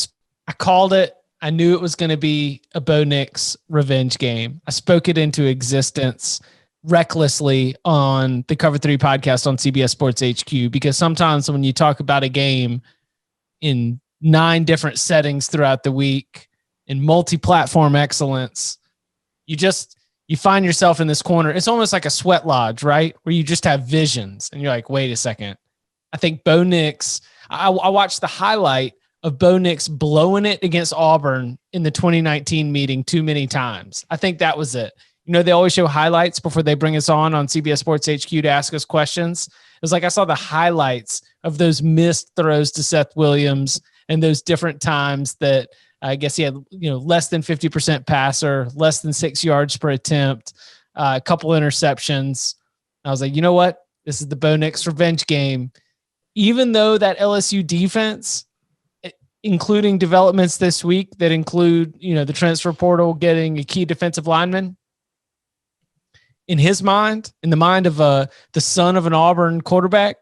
called it. I knew it was going to be a Bo Nix revenge game. I spoke it into existence recklessly on the Cover 3 podcast on CBS Sports HQ, because sometimes when you talk about a game in 9 different settings throughout the week, in multi-platform excellence, you find yourself in this corner. It's almost like a sweat lodge, right? Where you just have visions and you're like, wait a second. I think Bo Nix, I watched the highlight of Bo Nix blowing it against Auburn in the 2019 meeting too many times. I think that was it. They always show highlights before they bring us on CBS Sports HQ to ask us questions. It was like I saw the highlights of those missed throws to Seth Williams and those different times that I guess he had, less than 50% passer, less than 6 yards per attempt, a couple interceptions. I was like, you know what? This is the Bo Nix revenge game. Even though that LSU defense, including developments this week that include, the transfer portal getting a key defensive lineman, in his mind, in the mind of the son of an Auburn quarterback,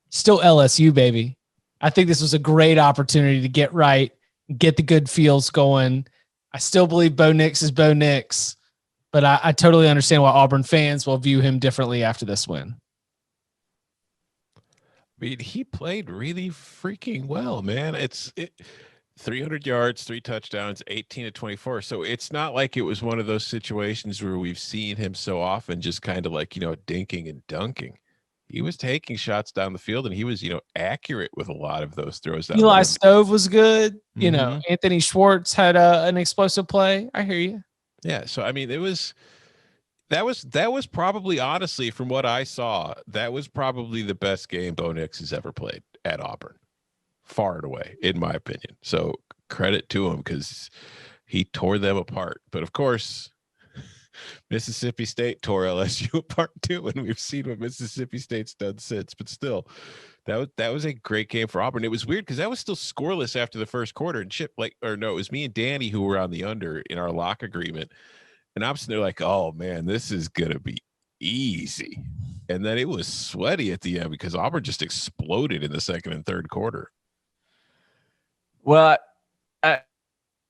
still LSU, baby. I think this was a great opportunity to get right, get the good feels going. I still believe Bo Nix is Bo Nix, but I totally understand why Auburn fans will view him differently after this win.
I mean, he played really freaking well, man. 300 yards, 3 touchdowns, 18-24. So it's not like it was one of those situations where we've seen him so often just kind of like, dinking and dunking. He was taking shots down the field, and he was, accurate with a lot of those throws.
Eli Stove was good. Anthony Schwartz had an explosive play. I hear you.
Yeah. So, I mean, that was probably, honestly, from what I saw, that was probably the best game Bo Nix has ever played at Auburn, far and away, in my opinion. So credit to him because he tore them apart. But of course, Mississippi State tore LSU apart too, and we've seen what Mississippi State's done since. But still, that was a great game for Auburn. It was weird because that was still scoreless after the first quarter. And Chip, it was me and Danny who were on the under in our lock agreement. And I'm sitting there like, oh man, this is gonna be easy. And then it was sweaty at the end because Auburn just exploded in the second and third quarter.
Well, I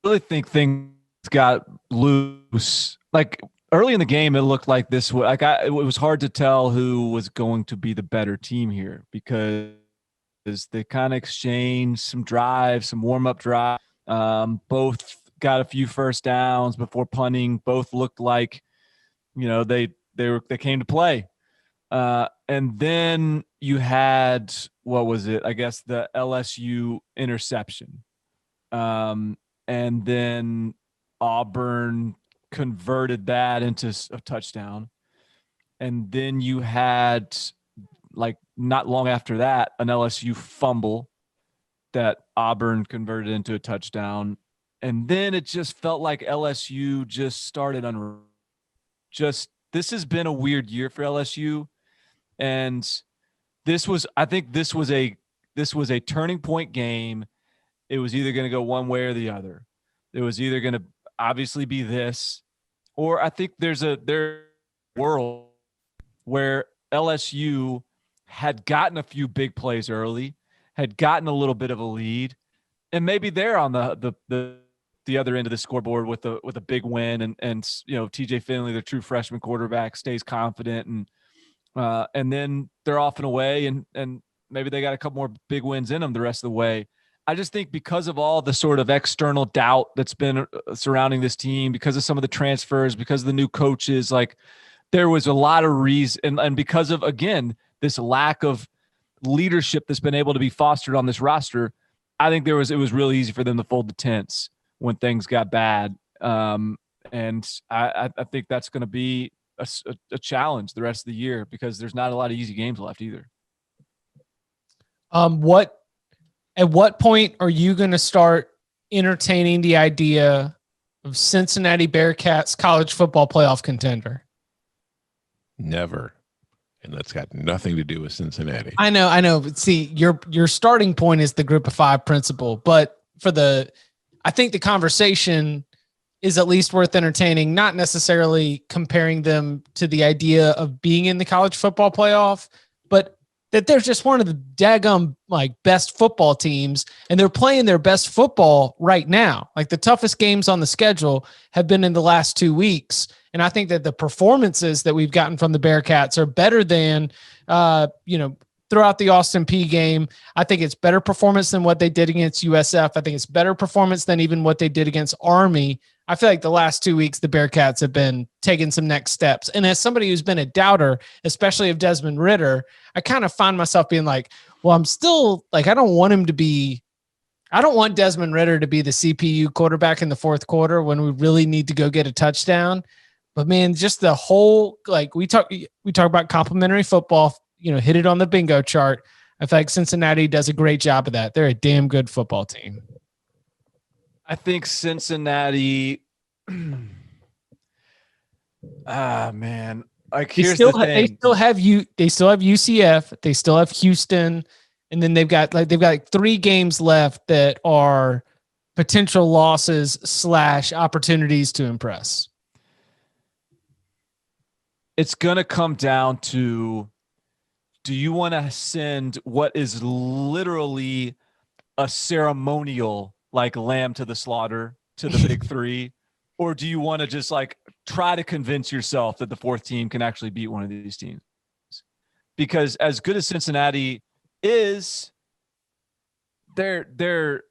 really think things got loose. Like early in the game, it looked like this. It was hard to tell who was going to be the better team here because they kind of exchanged some drives, some warm-up drives. Both got a few first downs before punting. Both looked like, they came to play. And then you had, what was it? I guess the LSU interception. And then Auburn converted that into a touchdown. And then you had, not long after that, an LSU fumble that Auburn converted into a touchdown. And then it just felt like LSU just started this has been a weird year for LSU. And I think this was a turning point game. It was either going to go one way or the other. It was either going to obviously be this, or I think there's a world where LSU had gotten a few big plays early, had gotten a little bit of a lead, and maybe they're on the other end of the scoreboard with a big win, and TJ Finley, the true freshman quarterback, stays confident, and then they're off and away, and maybe they got a couple more big wins in them the rest of the way. I just think because of all the sort of external doubt that's been surrounding this team, because of some of the transfers, because of the new coaches, like there was a lot of reason, and because of, again, this lack of leadership that's been able to be fostered on this roster, I think it was really easy for them to fold the tents when things got bad. And I think that's going to be a challenge the rest of the year because there's not a lot of easy games left either.
At what point are you going to start entertaining the idea of Cincinnati Bearcats college football playoff contender?
Never. And that's got nothing to do with Cincinnati.
I know. But see, your starting point is the group of five principle, but I think the conversation is at least worth entertaining, not necessarily comparing them to the idea of being in the college football playoff, but that they're just one of the daggum best football teams, and they're playing their best football right now. Like the toughest games on the schedule have been in the last 2 weeks. And I think that the performances that we've gotten from the Bearcats are better than, throughout the Austin Peay game. I think it's better performance than what they did against USF. I think it's better performance than even what they did against Army. I feel like the last 2 weeks, the Bearcats have been taking some next steps. And as somebody who's been a doubter, especially of Desmond Ridder, I kind of find myself being like, well, I'm still I don't want Desmond Ridder to be the CPU quarterback in the fourth quarter when we really need to go get a touchdown. But man, just the whole, we talk about complimentary football, hit it on the bingo chart. I feel like Cincinnati does a great job of that. They're a damn good football team.
I think Cincinnati, man, here's the thing.
They still have UCF, they still have Houston, and then they've got 3 games left that are potential losses / opportunities to impress.
It's going to come down to, do you want to send what is literally a ceremonial lamb to the slaughter to the big three, or do you want to just try to convince yourself that the fourth team can actually beat one of these teams? Because as good as Cincinnati is, they're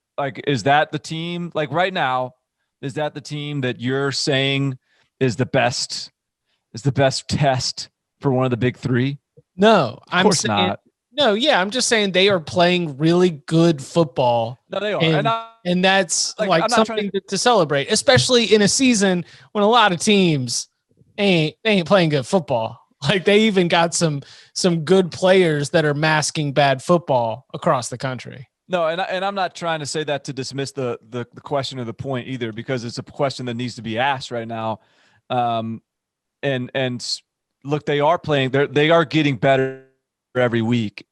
is that the team right now? Is that the team that you're saying is the best test for one of the big three?
No,
of course not.
No, yeah, I'm just saying they are playing really good football.
No, they are,
and that's something to celebrate, especially in a season when a lot of teams ain't playing good football. They even got some good players that are masking bad football across the country.
No, and I'm not trying to say that to dismiss the question or the point either, because it's a question that needs to be asked right now. And look, they are playing. They are getting better every week.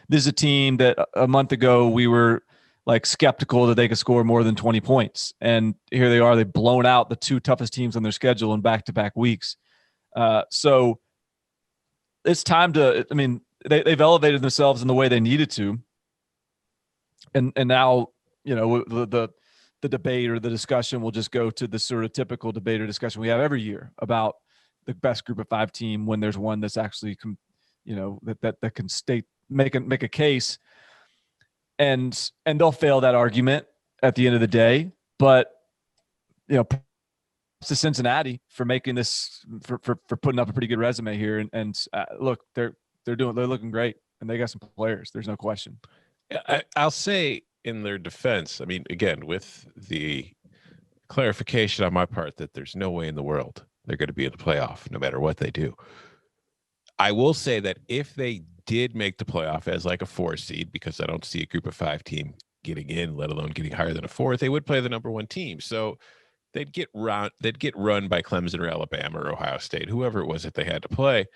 This is a team that a month ago we were skeptical that they could score more than 20 points, and here they are. They've blown out the 2 toughest teams on their schedule in back-to-back weeks. So it's time to. I mean, they've elevated themselves in the way they needed to, and now the debate or the discussion will just go to the sort of typical debate or discussion we have every year about the best group of 5 team when there's one that's actually, that can make a case, and they'll fail that argument at the end of the day. But, to Cincinnati for making this, for putting up a pretty good resume here. And look, they're looking great, and they got some players. There's no question.
I'll say in their defense, I mean, again, with the clarification on my part that there's no way in the world they're going to be in the playoff no matter what they do. I will say that if they did make the playoff as a 4 seed, because I don't see a group of 5 team getting in, let alone getting higher than a fourth. They would play the number one team. So they'd get run by Clemson or Alabama or Ohio State, whoever it was that they had to play.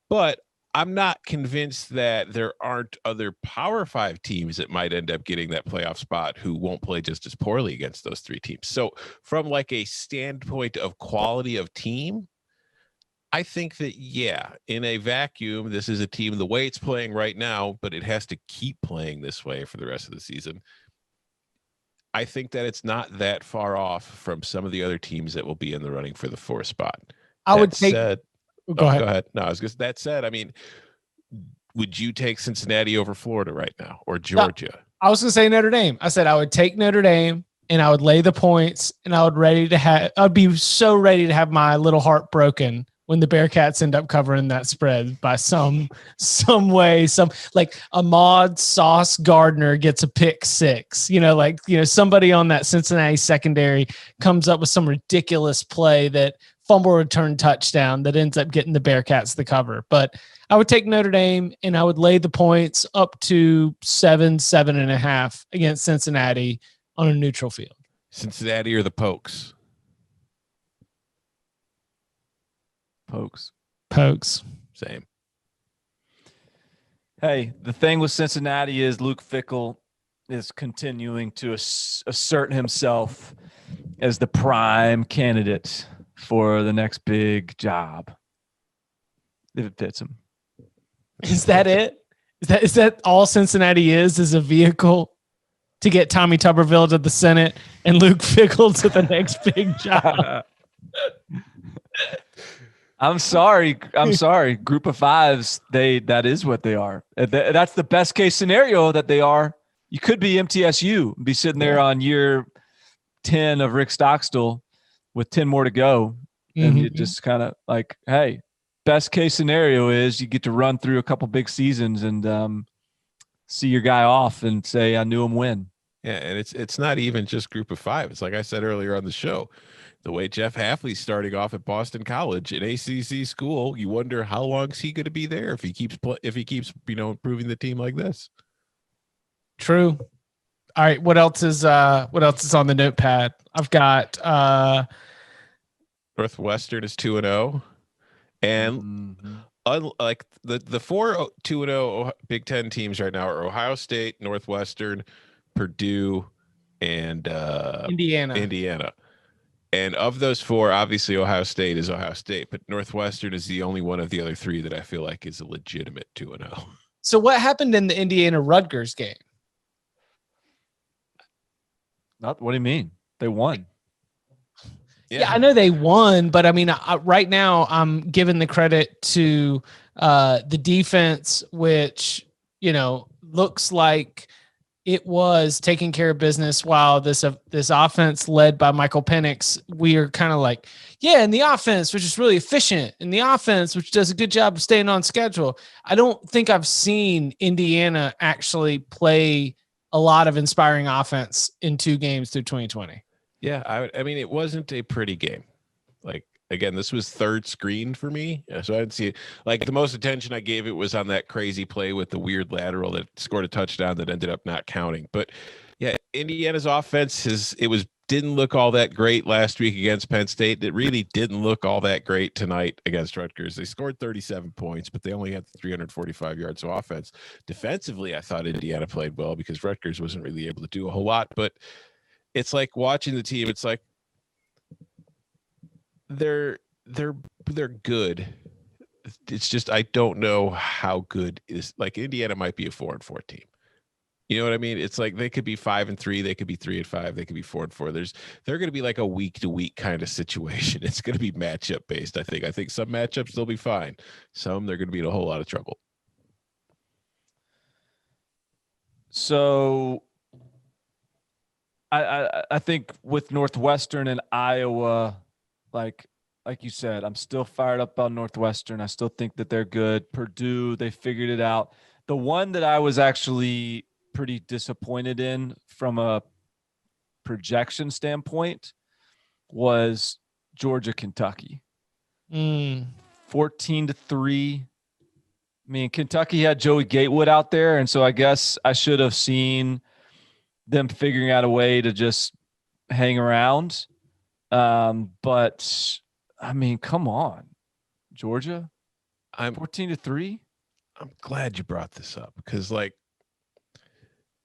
But I'm not convinced that there aren't other Power 5 teams that might end up getting that playoff spot who won't play just as poorly against those three teams. So from like a standpoint of quality of team, I think that, yeah, in a vacuum, this is a team the way it's playing right now, but it has to keep playing this way for the rest of the season. I think that it's not that far off from some of the other teams that will be in the running for the fourth spot.
I would take.
Go ahead. No, I was just, that said, I mean, would you take Cincinnati over Florida right now or Georgia?
No, I was going to say Notre Dame. I said I would take Notre Dame and I would lay the points and I'd be so ready to have my little heart broken when the Bearcats end up covering that spread by some way, like Ahmad Sauce Gardner gets a pick six, somebody on that Cincinnati secondary comes up with some ridiculous play that fumble return touchdown that ends up getting the Bearcats the cover. But I would take Notre Dame and I would lay the points up to 7.5 against Cincinnati on a neutral field.
Cincinnati or the Pokes?
Pokes.
Same.
Hey, the thing with Cincinnati is Luke Fickell is continuing to assert himself as the prime candidate for the next big job, if it fits him.
Is that it? Is that all Cincinnati is a vehicle to get Tommy Tuberville to the Senate and Luke Fickell to the next big job?
I'm sorry. Group of fives, that is what they are. That's the best case scenario that they are. You could be MTSU, be sitting there on year 10 of Rick Stockstill with 10 more to go. And you just kind of like, hey, best case scenario is you get to run through a couple big seasons and see your guy off and say, I knew him win.
Yeah, and it's not even just group of five. It's like I said earlier on the show, the way Jeff Hafley's starting off at Boston College, an ACC school, you wonder how long is he going to be there if he keeps improving the team like this.
True. All right, what else is on the notepad? I've got
Northwestern is 2-0, and unlike the 4 2-0 Big Ten teams right now are Ohio State, Northwestern, Purdue, and Indiana. And of those 4, obviously Ohio State is Ohio State, but Northwestern is the only one of the other 3 that I feel like is a legitimate 2-0.
So what happened in the Indiana-Rutgers game?
What do you mean? They won.
Yeah, I know they won, but I mean, right now I'm giving the credit to the defense, which, looks like it was taking care of business while this offense led by Michael Penix, we are kind of like, yeah, and the offense, which is really efficient, and the offense, which does a good job of staying on schedule. I don't think I've seen Indiana actually play a lot of inspiring offense in 2 games through 2020.
Yeah, I mean, it wasn't a pretty game. Like, again, this was third screen for me. So I didn't see it. Like, the most attention I gave it was on that crazy play with the weird lateral that scored a touchdown that ended up not counting. But yeah, Indiana's offense didn't look all that great last week against Penn State. It really didn't look all that great tonight against Rutgers. They scored 37 points, but they only had 345 yards of offense. Defensively, I thought Indiana played well because Rutgers wasn't really able to do a whole lot. But it's like watching the team. It's like they're good. It's just I don't know how good is, like, Indiana might be a 4-4 team. You know what I mean? It's like they could be 5-3, they could be 3-5, they could be 4-4. They're going to be like a week to week kind of situation. It's going to be matchup based. I think some matchups they'll be fine. Some they're going to be in a whole lot of trouble.
So I think with Northwestern and Iowa, like you said, I'm still fired up about Northwestern. I still think that they're good. Purdue, they figured it out. The one that I was actually pretty disappointed in from a projection standpoint was Georgia, Kentucky. 14-3. I mean, Kentucky had Joey Gatewood out there, and so I guess I should have seen them figuring out a way to just hang around. But I mean, come on, Georgia,
I'm
14-3.
I'm glad you brought this up because, like,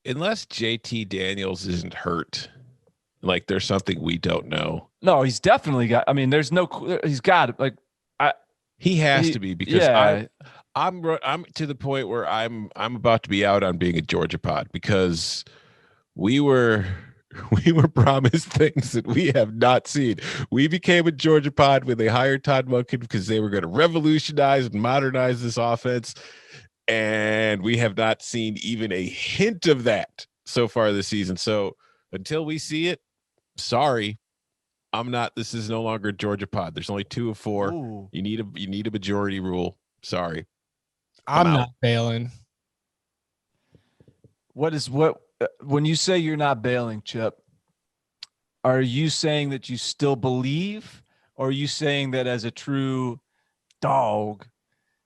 unless JT Daniels isn't hurt, like, there's something we don't know.
No, he's definitely got. I mean, he's got it. Like,
He has to be because
yeah.
I'm to the point where I'm about to be out on being a Georgia pod because we were promised things that we have not seen. We became a Georgia pod when they hired Todd Monken because they were going to revolutionize and modernize this offense. And we have not seen even a hint of that so far this season. So until we see it, sorry, this is no longer a Georgia pod. There's only 2 of 4.
Ooh.
You need a majority rule. Sorry.
I'm not bailing.
When you say you're not bailing, Chip, are you saying that you still believe, or are you saying that as a true dog,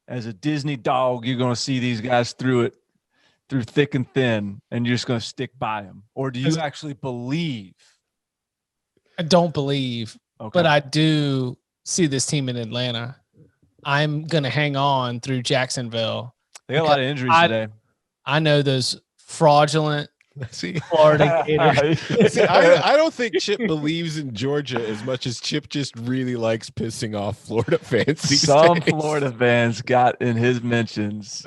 as a Disney dog, you're going to see these guys through thick and thin, and you're just going to stick by them? Or do you actually believe?
I don't believe, but I do see this team in Atlanta. I'm going to hang on through Jacksonville.
They got a lot of injuries today.
I know those fraudulent Florida Gators.
See, I don't think Chip believes in Georgia as much as Chip just really likes pissing off Florida fans.
Some Florida fans got in his mentions.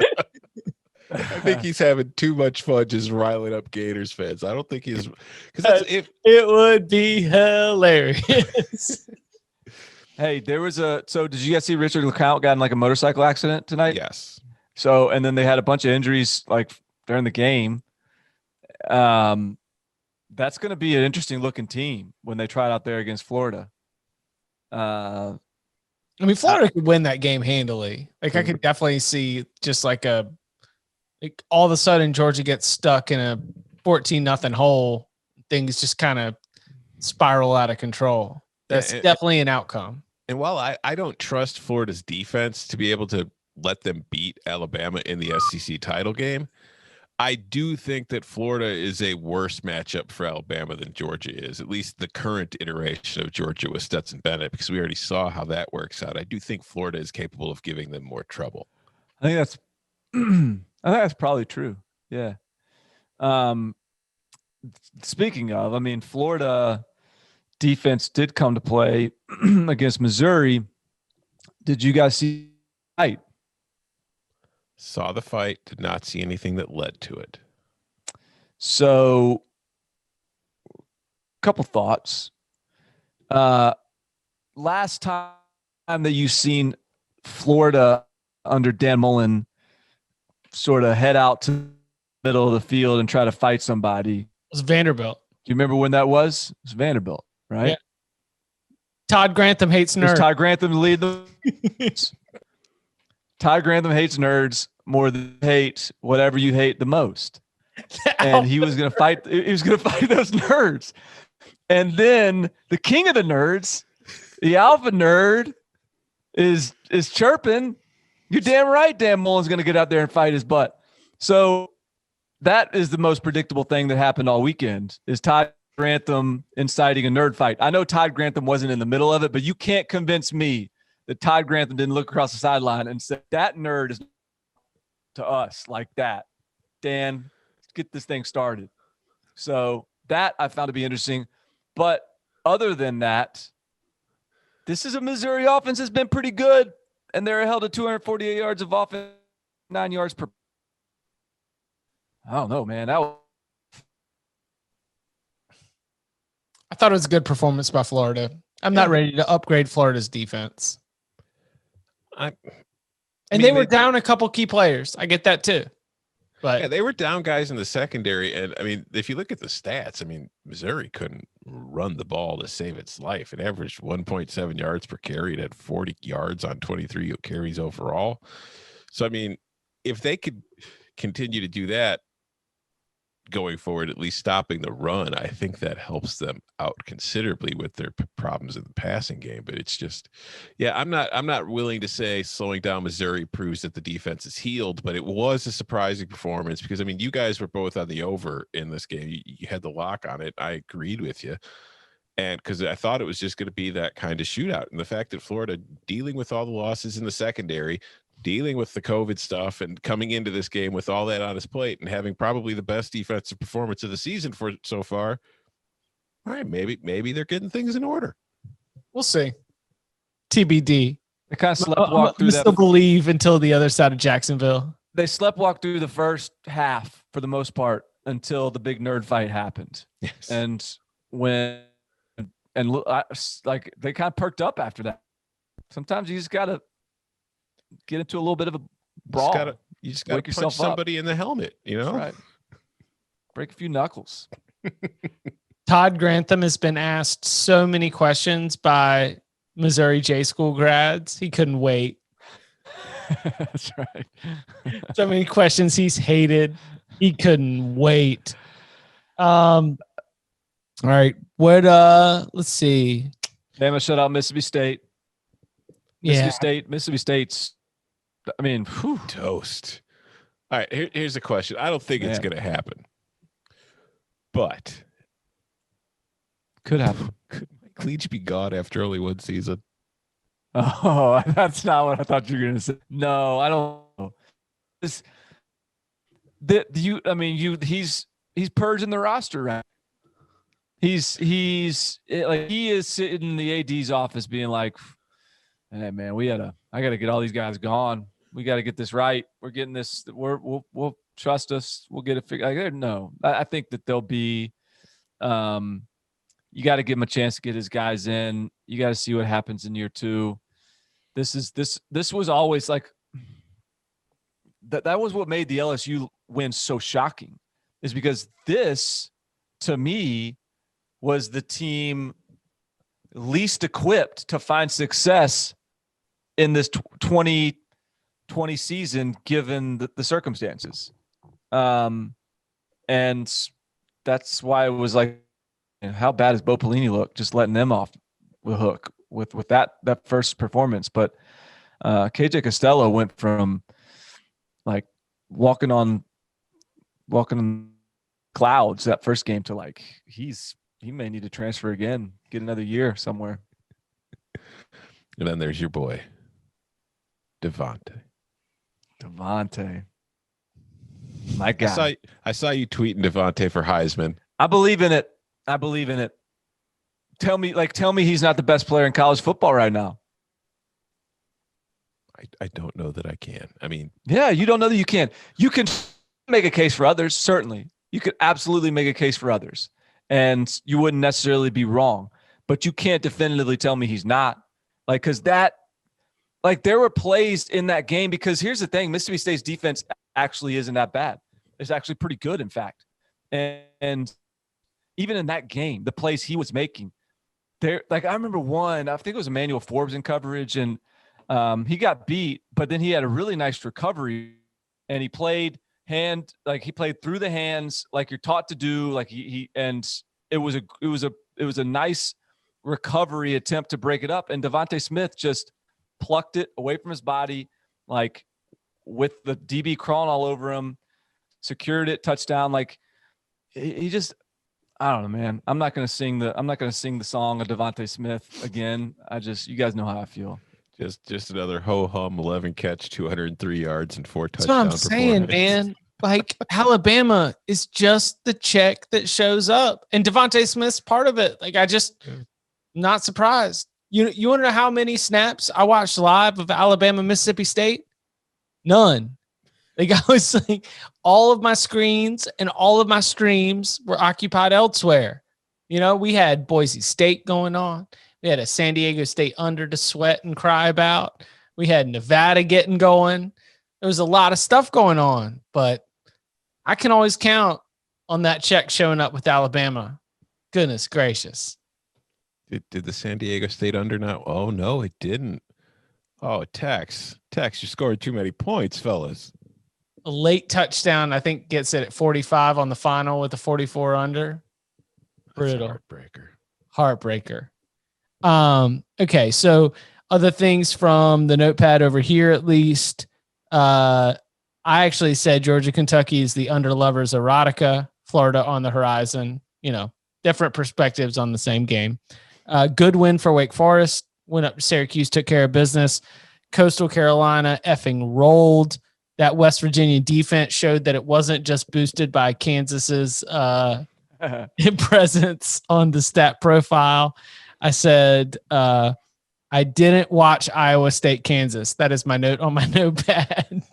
I think he's having too much fun just riling up Gators fans. I don't think he's because
it would be hilarious.
Hey, so did you guys see Richard LeCount got in like a motorcycle accident tonight?
Yes.
So, and then they had a bunch of injuries like during the game. That's going to be an interesting looking team when they try it out there against Florida.
I mean, Florida could win that game handily. Like, I could definitely see just like all of a sudden Georgia gets stuck in a 14-0 hole. Things just kind of spiral out of control. That's definitely an outcome.
And while I don't trust Florida's defense to be able to let them beat Alabama in the SEC title game, I do think that Florida is a worse matchup for Alabama than Georgia is, at least the current iteration of Georgia with Stetson Bennett, because we already saw how that works out. I do think Florida is capable of giving them more trouble.
I think that's probably true. Yeah. Speaking of, I mean, Florida defense did come to play against Missouri. Did you guys see the fight?
Saw the fight, did not see anything that led to it.
So, couple thoughts. Last time that you've seen Florida under Dan Mullen sort of head out to the middle of the field and try to fight somebody.
It was Vanderbilt.
Do you remember when that was? It was Vanderbilt, right?
Yeah. Todd Grantham hates nerds.
Todd Grantham lead the Todd Grantham hates nerds more than hate whatever you hate the most. And he was going to fight. He was going to fight those nerds. And then the king of the nerds, the alpha nerd, is chirping. You're damn right. Dan Mullen's going to get out there and fight his butt. So that is the most predictable thing that happened all weekend. Is Todd Grantham inciting a nerd fight? I know Todd Grantham wasn't in the middle of it, but you can't convince me that Todd Grantham didn't look across the sideline and said, that nerd is to us like that. Dan, let's get this thing started. So that I found to be interesting. But other than that, this is a Missouri offense that's been pretty good, and they're held to 248 yards of offense, 9 yards per. I don't know, man. I
thought it was a good performance by Florida. I'm not ready to upgrade Florida's defense. They were down a couple key players. I get that too. But
yeah, they were down guys in the secondary. And I mean, if you look at the stats, I mean, Missouri couldn't run the ball to save its life. It averaged 1.7 yards per carry. It had 40 yards on 23 carries overall. So, I mean, if they could continue to do that, going forward, at least stopping the run, I think that helps them out considerably with their problems in the passing game. But it's just, yeah, I'm not willing to say slowing down Missouri proves that the defense is healed, but it was a surprising performance because, I mean, you guys were both on the over in this game. You had the lock on it. I agreed with you. And because I thought it was just going to be that kind of shootout. And the fact that Florida, dealing with all the losses in the secondary, dealing with the COVID stuff, and coming into this game with all that on his plate and having probably the best defensive performance of the season for so far, all right, maybe they're getting things in order.
We'll see. TBD.
They kind of sleptwalked through that.
Still believe until the other side of Jacksonville.
They sleptwalked through the first half for the most part until the big nerd fight happened.
Yes.
And like they kind of perked up after that. Sometimes you just gotta get into a little bit of a brawl.
You just gotta punch somebody in the helmet, you know?
That's right. Break a few knuckles.
Todd Grantham has been asked so many questions by Missouri J School grads. He couldn't wait.
That's right.
So many questions he's hated. He couldn't wait. All right. What let's see.
Bama shut out Mississippi State.
Yeah.
Mississippi State's, I mean, whew.
Toast. All right, here's a question. I don't think it's going to happen, but
could happen.
Could Mike Leach be gone after only one season?
Oh, that's not what I thought you were going to say. No, I don't know. He's purging the roster, right? He is sitting in the AD's office being like, hey man, I got to get all these guys gone. We got to get this right. We're getting this. We'll trust us. We'll get it figured. Like, no, I think that there'll be, you got to give him a chance to get his guys in. You got to see what happens in year two. This was always like, that was what made the LSU win so shocking, is because this, to me, was the team least equipped to find success in this 2020 season, given the circumstances. And that's why it was like, how bad does Bo Pelini look? Just letting them off the hook with that first performance. But KJ Costello went from like walking on clouds that first game to like, he may need to transfer again, get another year somewhere.
And then there's your boy, Devontae. My guy. I saw you tweeting Devontae for Heisman.
I believe in it. Tell me he's not the best player in college football right now.
I don't know that I can. I mean,
yeah, you don't know that you can. You can make a case for others, certainly. You could absolutely make a case for others, and you wouldn't necessarily be wrong. But you can't definitively tell me he's not. Like, because there were plays in that game, because here's the thing, Mississippi State's defense actually isn't that bad. It's actually pretty good, in fact. And even in that game, the plays he was making, I remember one, I think it was Emmanuel Forbes in coverage, and he got beat, but then he had a really nice recovery, and he played through the hands like you're taught to do, like it was a nice recovery attempt to break it up, and Devontae Smith just plucked it away from his body, like with the DB crawling all over him, secured it, touchdown. Like he just, I don't know, man. I'm not gonna sing the song of Devontae Smith again. You guys know how I feel.
Just another ho-hum 11 catch, 203 yards, and 4 touchdowns.
That's what I'm saying, man. Like, Alabama is just the check that shows up, and Devontae Smith's part of it. Like, not surprised. You want to know how many snaps I watched live of Alabama, Mississippi State? None. Like, I was like, all of my screens and all of my streams were occupied elsewhere. We had Boise State going on. We had a San Diego State under to sweat and cry about. We had Nevada getting going. There was a lot of stuff going on, but I can always count on that check showing up with Alabama. Goodness gracious.
Did the San Diego State under not? Oh, no, it didn't. Oh, Tex, you scored too many points, fellas.
a late touchdown, I think gets it at 45 on the final with the 44 under. Brutal. Heartbreaker. Okay, so other things from the notepad over here, at least. I actually said Georgia, Kentucky is the underlovers erotica, Florida on the horizon. Different perspectives on the same game. Good win for Wake Forest. Went up to Syracuse, took care of business. Coastal Carolina effing rolled. That West Virginia defense showed that it wasn't just boosted by Kansas's presence on the stat profile. I said, I didn't watch Iowa State, Kansas. That is my note on my notepad.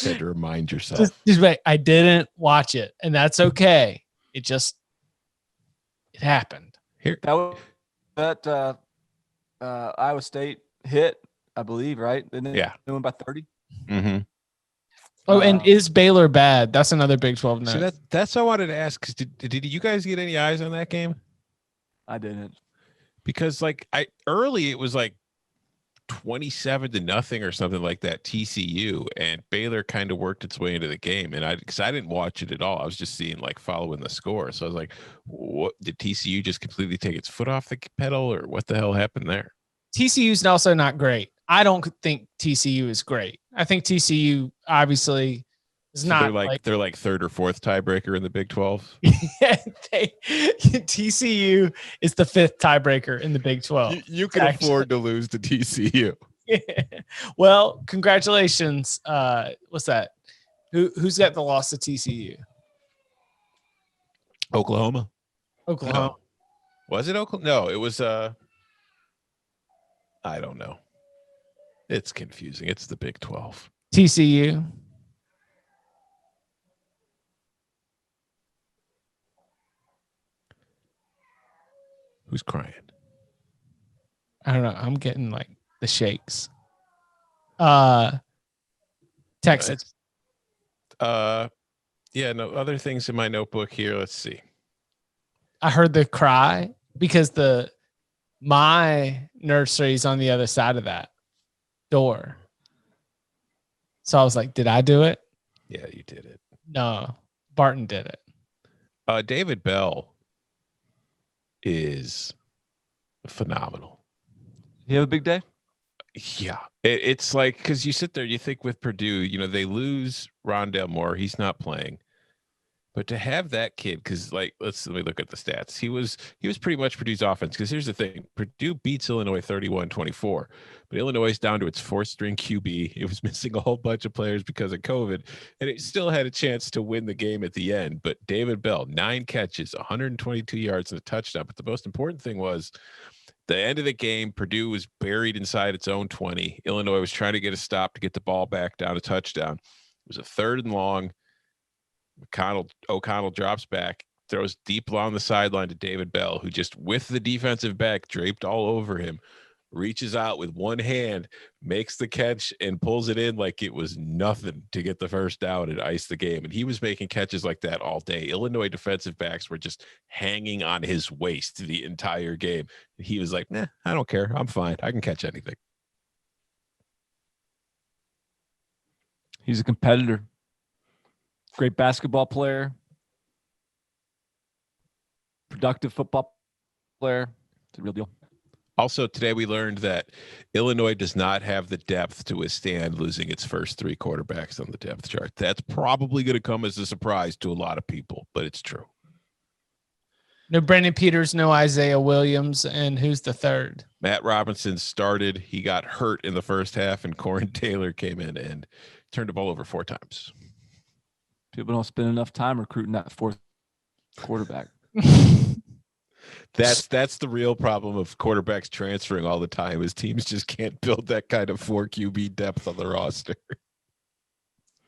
Had to remind yourself.
Just wait, I didn't watch it, and that's okay. It happened.
Here,
that Iowa State hit, I believe, right?
Yeah,
they went by 30.
Mm-hmm.
Oh, and is Baylor bad? That's another Big 12 note.
So that's what I wanted to ask. Because did you guys get any eyes on that game?
I didn't.
Because early it was like 27-0 or something like that, TCU, and Baylor kind of worked its way into the game. And because I didn't watch it at all, I was just seeing following the score. So I was like, what did TCU just completely take its foot off the pedal, or what the hell happened there?
TCU's also not great. I don't think TCU is great. I think TCU obviously is not.
They're like third or fourth tiebreaker in the Big 12.
TCU is the fifth tiebreaker in the Big 12.
You can afford to lose to TCU.
Well, congratulations. What's that? Who's got the loss to TCU?
Oklahoma.
No.
Was it Oklahoma? No, it was. I don't know. It's confusing. It's the Big 12.
TCU.
Who's crying?
I don't know. I'm getting the shakes. Texas.
Yeah, no other things in my notebook here. Let's see.
I heard the cry because my nursery's on the other side of that door. So I was like, did I do it?
Yeah, you did it.
No, Barton did it.
David Bell is phenomenal.
You have a big day?
Yeah. It's like, because you sit there, you think with Purdue, they lose Rondale Moore. He's not playing. But to have that kid, because let me look at the stats. He was pretty much Purdue's offense. Because here's the thing: Purdue beats Illinois 31-24, but Illinois is down to its fourth string QB. It was missing a whole bunch of players because of COVID, and it still had a chance to win the game at the end. But David Bell, 9 catches, 122 yards, and a touchdown. But the most important thing was the end of the game. Purdue was buried inside its own 20. Illinois was trying to get a stop to get the ball back down a touchdown. It was a 3rd and long. O'Connell drops back, throws deep along the sideline to David Bell, who just, with the defensive back draped all over him, reaches out with one hand, makes the catch, and pulls it in like it was nothing to get the first down and ice the game. And he was making catches like that all day. Illinois defensive backs were just hanging on his waist the entire game. He was like, nah, I don't care. I'm fine. I can catch anything.
He's a competitor. Great basketball player. Productive football player. It's a real deal.
Also, today we learned that Illinois does not have the depth to withstand losing its first 3 quarterbacks on the depth chart. That's probably going to come as a surprise to a lot of people, but it's true.
No Brandon Peters, no Isaiah Williams, and who's the third?
Matt Robinson started. He got hurt in the first half, and Corin Taylor came in and turned the ball over 4 times.
People don't spend enough time recruiting that 4th quarterback.
That's the real problem of quarterbacks transferring all the time, is teams just can't build that kind of 4 QB depth on the roster.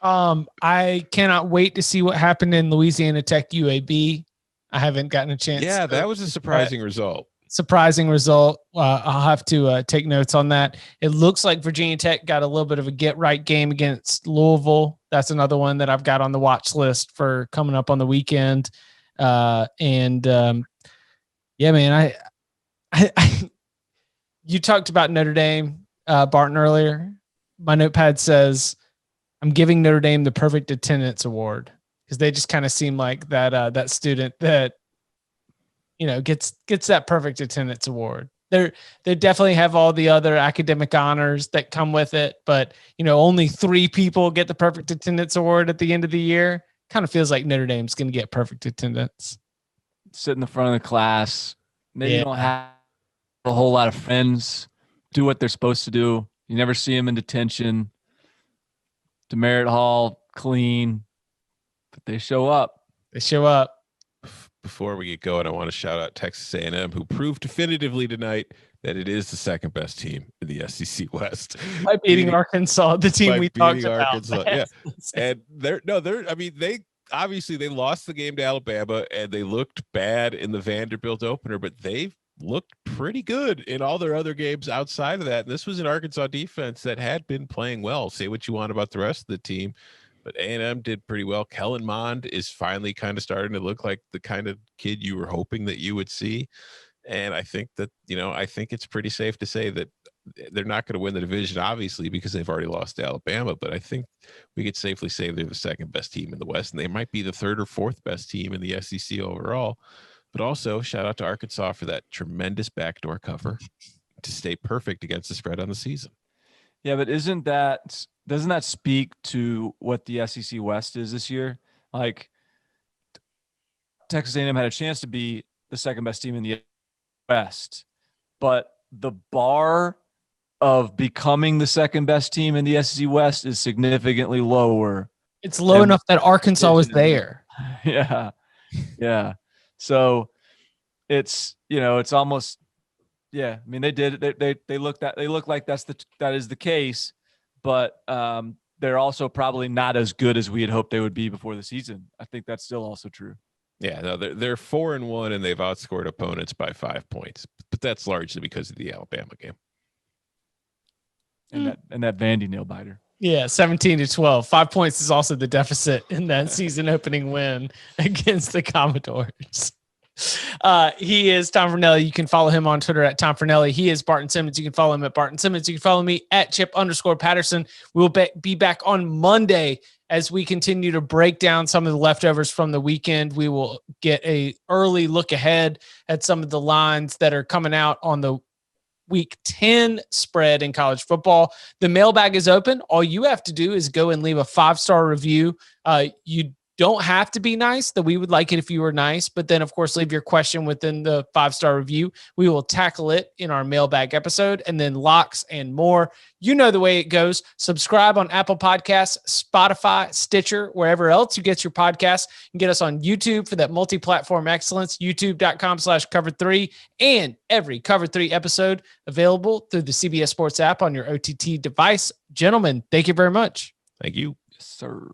I cannot wait to see what happened in Louisiana Tech UAB. I haven't gotten a chance.
Yeah, that was a surprising result.
I'll have to take notes on that. It looks like Virginia Tech got a little bit of a get-right game against Louisville. That's another one that I've got on the watch list for coming up on the weekend. Yeah, man, I you talked about Notre Dame, Barton, earlier. My notepad says, I'm giving Notre Dame the perfect attendance award because they just kind of seem like that student that, gets that perfect attendance award. They definitely have all the other academic honors that come with it, but only 3 people get the perfect attendance award at the end of the year. Kind of feels like Notre Dame's going to get perfect attendance.
Sit in the front of the class. Maybe you don't have a whole lot of friends. Do what they're supposed to do. You never see them in detention. Demerit Hall, clean, but they show up.
Before we get going, I want to shout out Texas A&M, who proved definitively tonight that it is the second best team in the SEC West.
By beating Arkansas, the team we talked about.
Arkansas, yeah. And they obviously they lost the game to Alabama and they looked bad in the Vanderbilt opener, but they've looked pretty good in all their other games outside of that. And this was an Arkansas defense that had been playing well. Say what you want about the rest of the team, but A&M did pretty well. Kellen Mond is finally kind of starting to look like the kind of kid you were hoping that you would see. And I think that, I think it's pretty safe to say that they're not going to win the division, obviously, because they've already lost to Alabama. But I think we could safely say they're the second best team in the West, and they might be the third or fourth best team in the SEC overall. But also shout out to Arkansas for that tremendous backdoor cover to stay perfect against the spread on the season.
Yeah, but doesn't that speak to what the SEC West is this year? Like, Texas A&M had a chance to be the second best team in the West, but the bar of becoming the second best team in the SEC West is significantly lower.
It's low enough that Arkansas was there.
Yeah. Yeah. So it's, it's almost, yeah. I mean, they did, they look like that is the case, but they're also probably not as good as we had hoped they would be before the season. I think that's still also true.
Yeah, no, they're 4-1 and they've outscored opponents by 5 points, but that's largely because of the Alabama game.
And that Vandy nail biter.
Yeah, 17-12. 5 points is also the deficit in that season opening win against the Commodores. He is Tom Fornelli. You can follow him on Twitter at Tom Fornelli. He is Barton Simmons. You can follow him at Barton Simmons. You can follow me at Chip_Patterson. We will be back on Monday as we continue to break down some of the leftovers from the weekend. We will get a early look ahead at some of the lines that are coming out on the Week 10 spread in college football. The mailbag is open. All you have to do is go and leave a 5-star review. You don't have to be nice, that we would like it if you were nice, but then of course, leave your question within the 5-star review. We will tackle it in our mailbag episode, and then locks and more. You know the way it goes. Subscribe on Apple Podcasts, Spotify, Stitcher, wherever else you get your podcasts. You can get us on YouTube for that multi-platform excellence, youtube.com/cover3, and every Cover 3 episode available through the CBS Sports app on your OTT device. Gentlemen, thank you very much.
Thank you.
Yes, sir.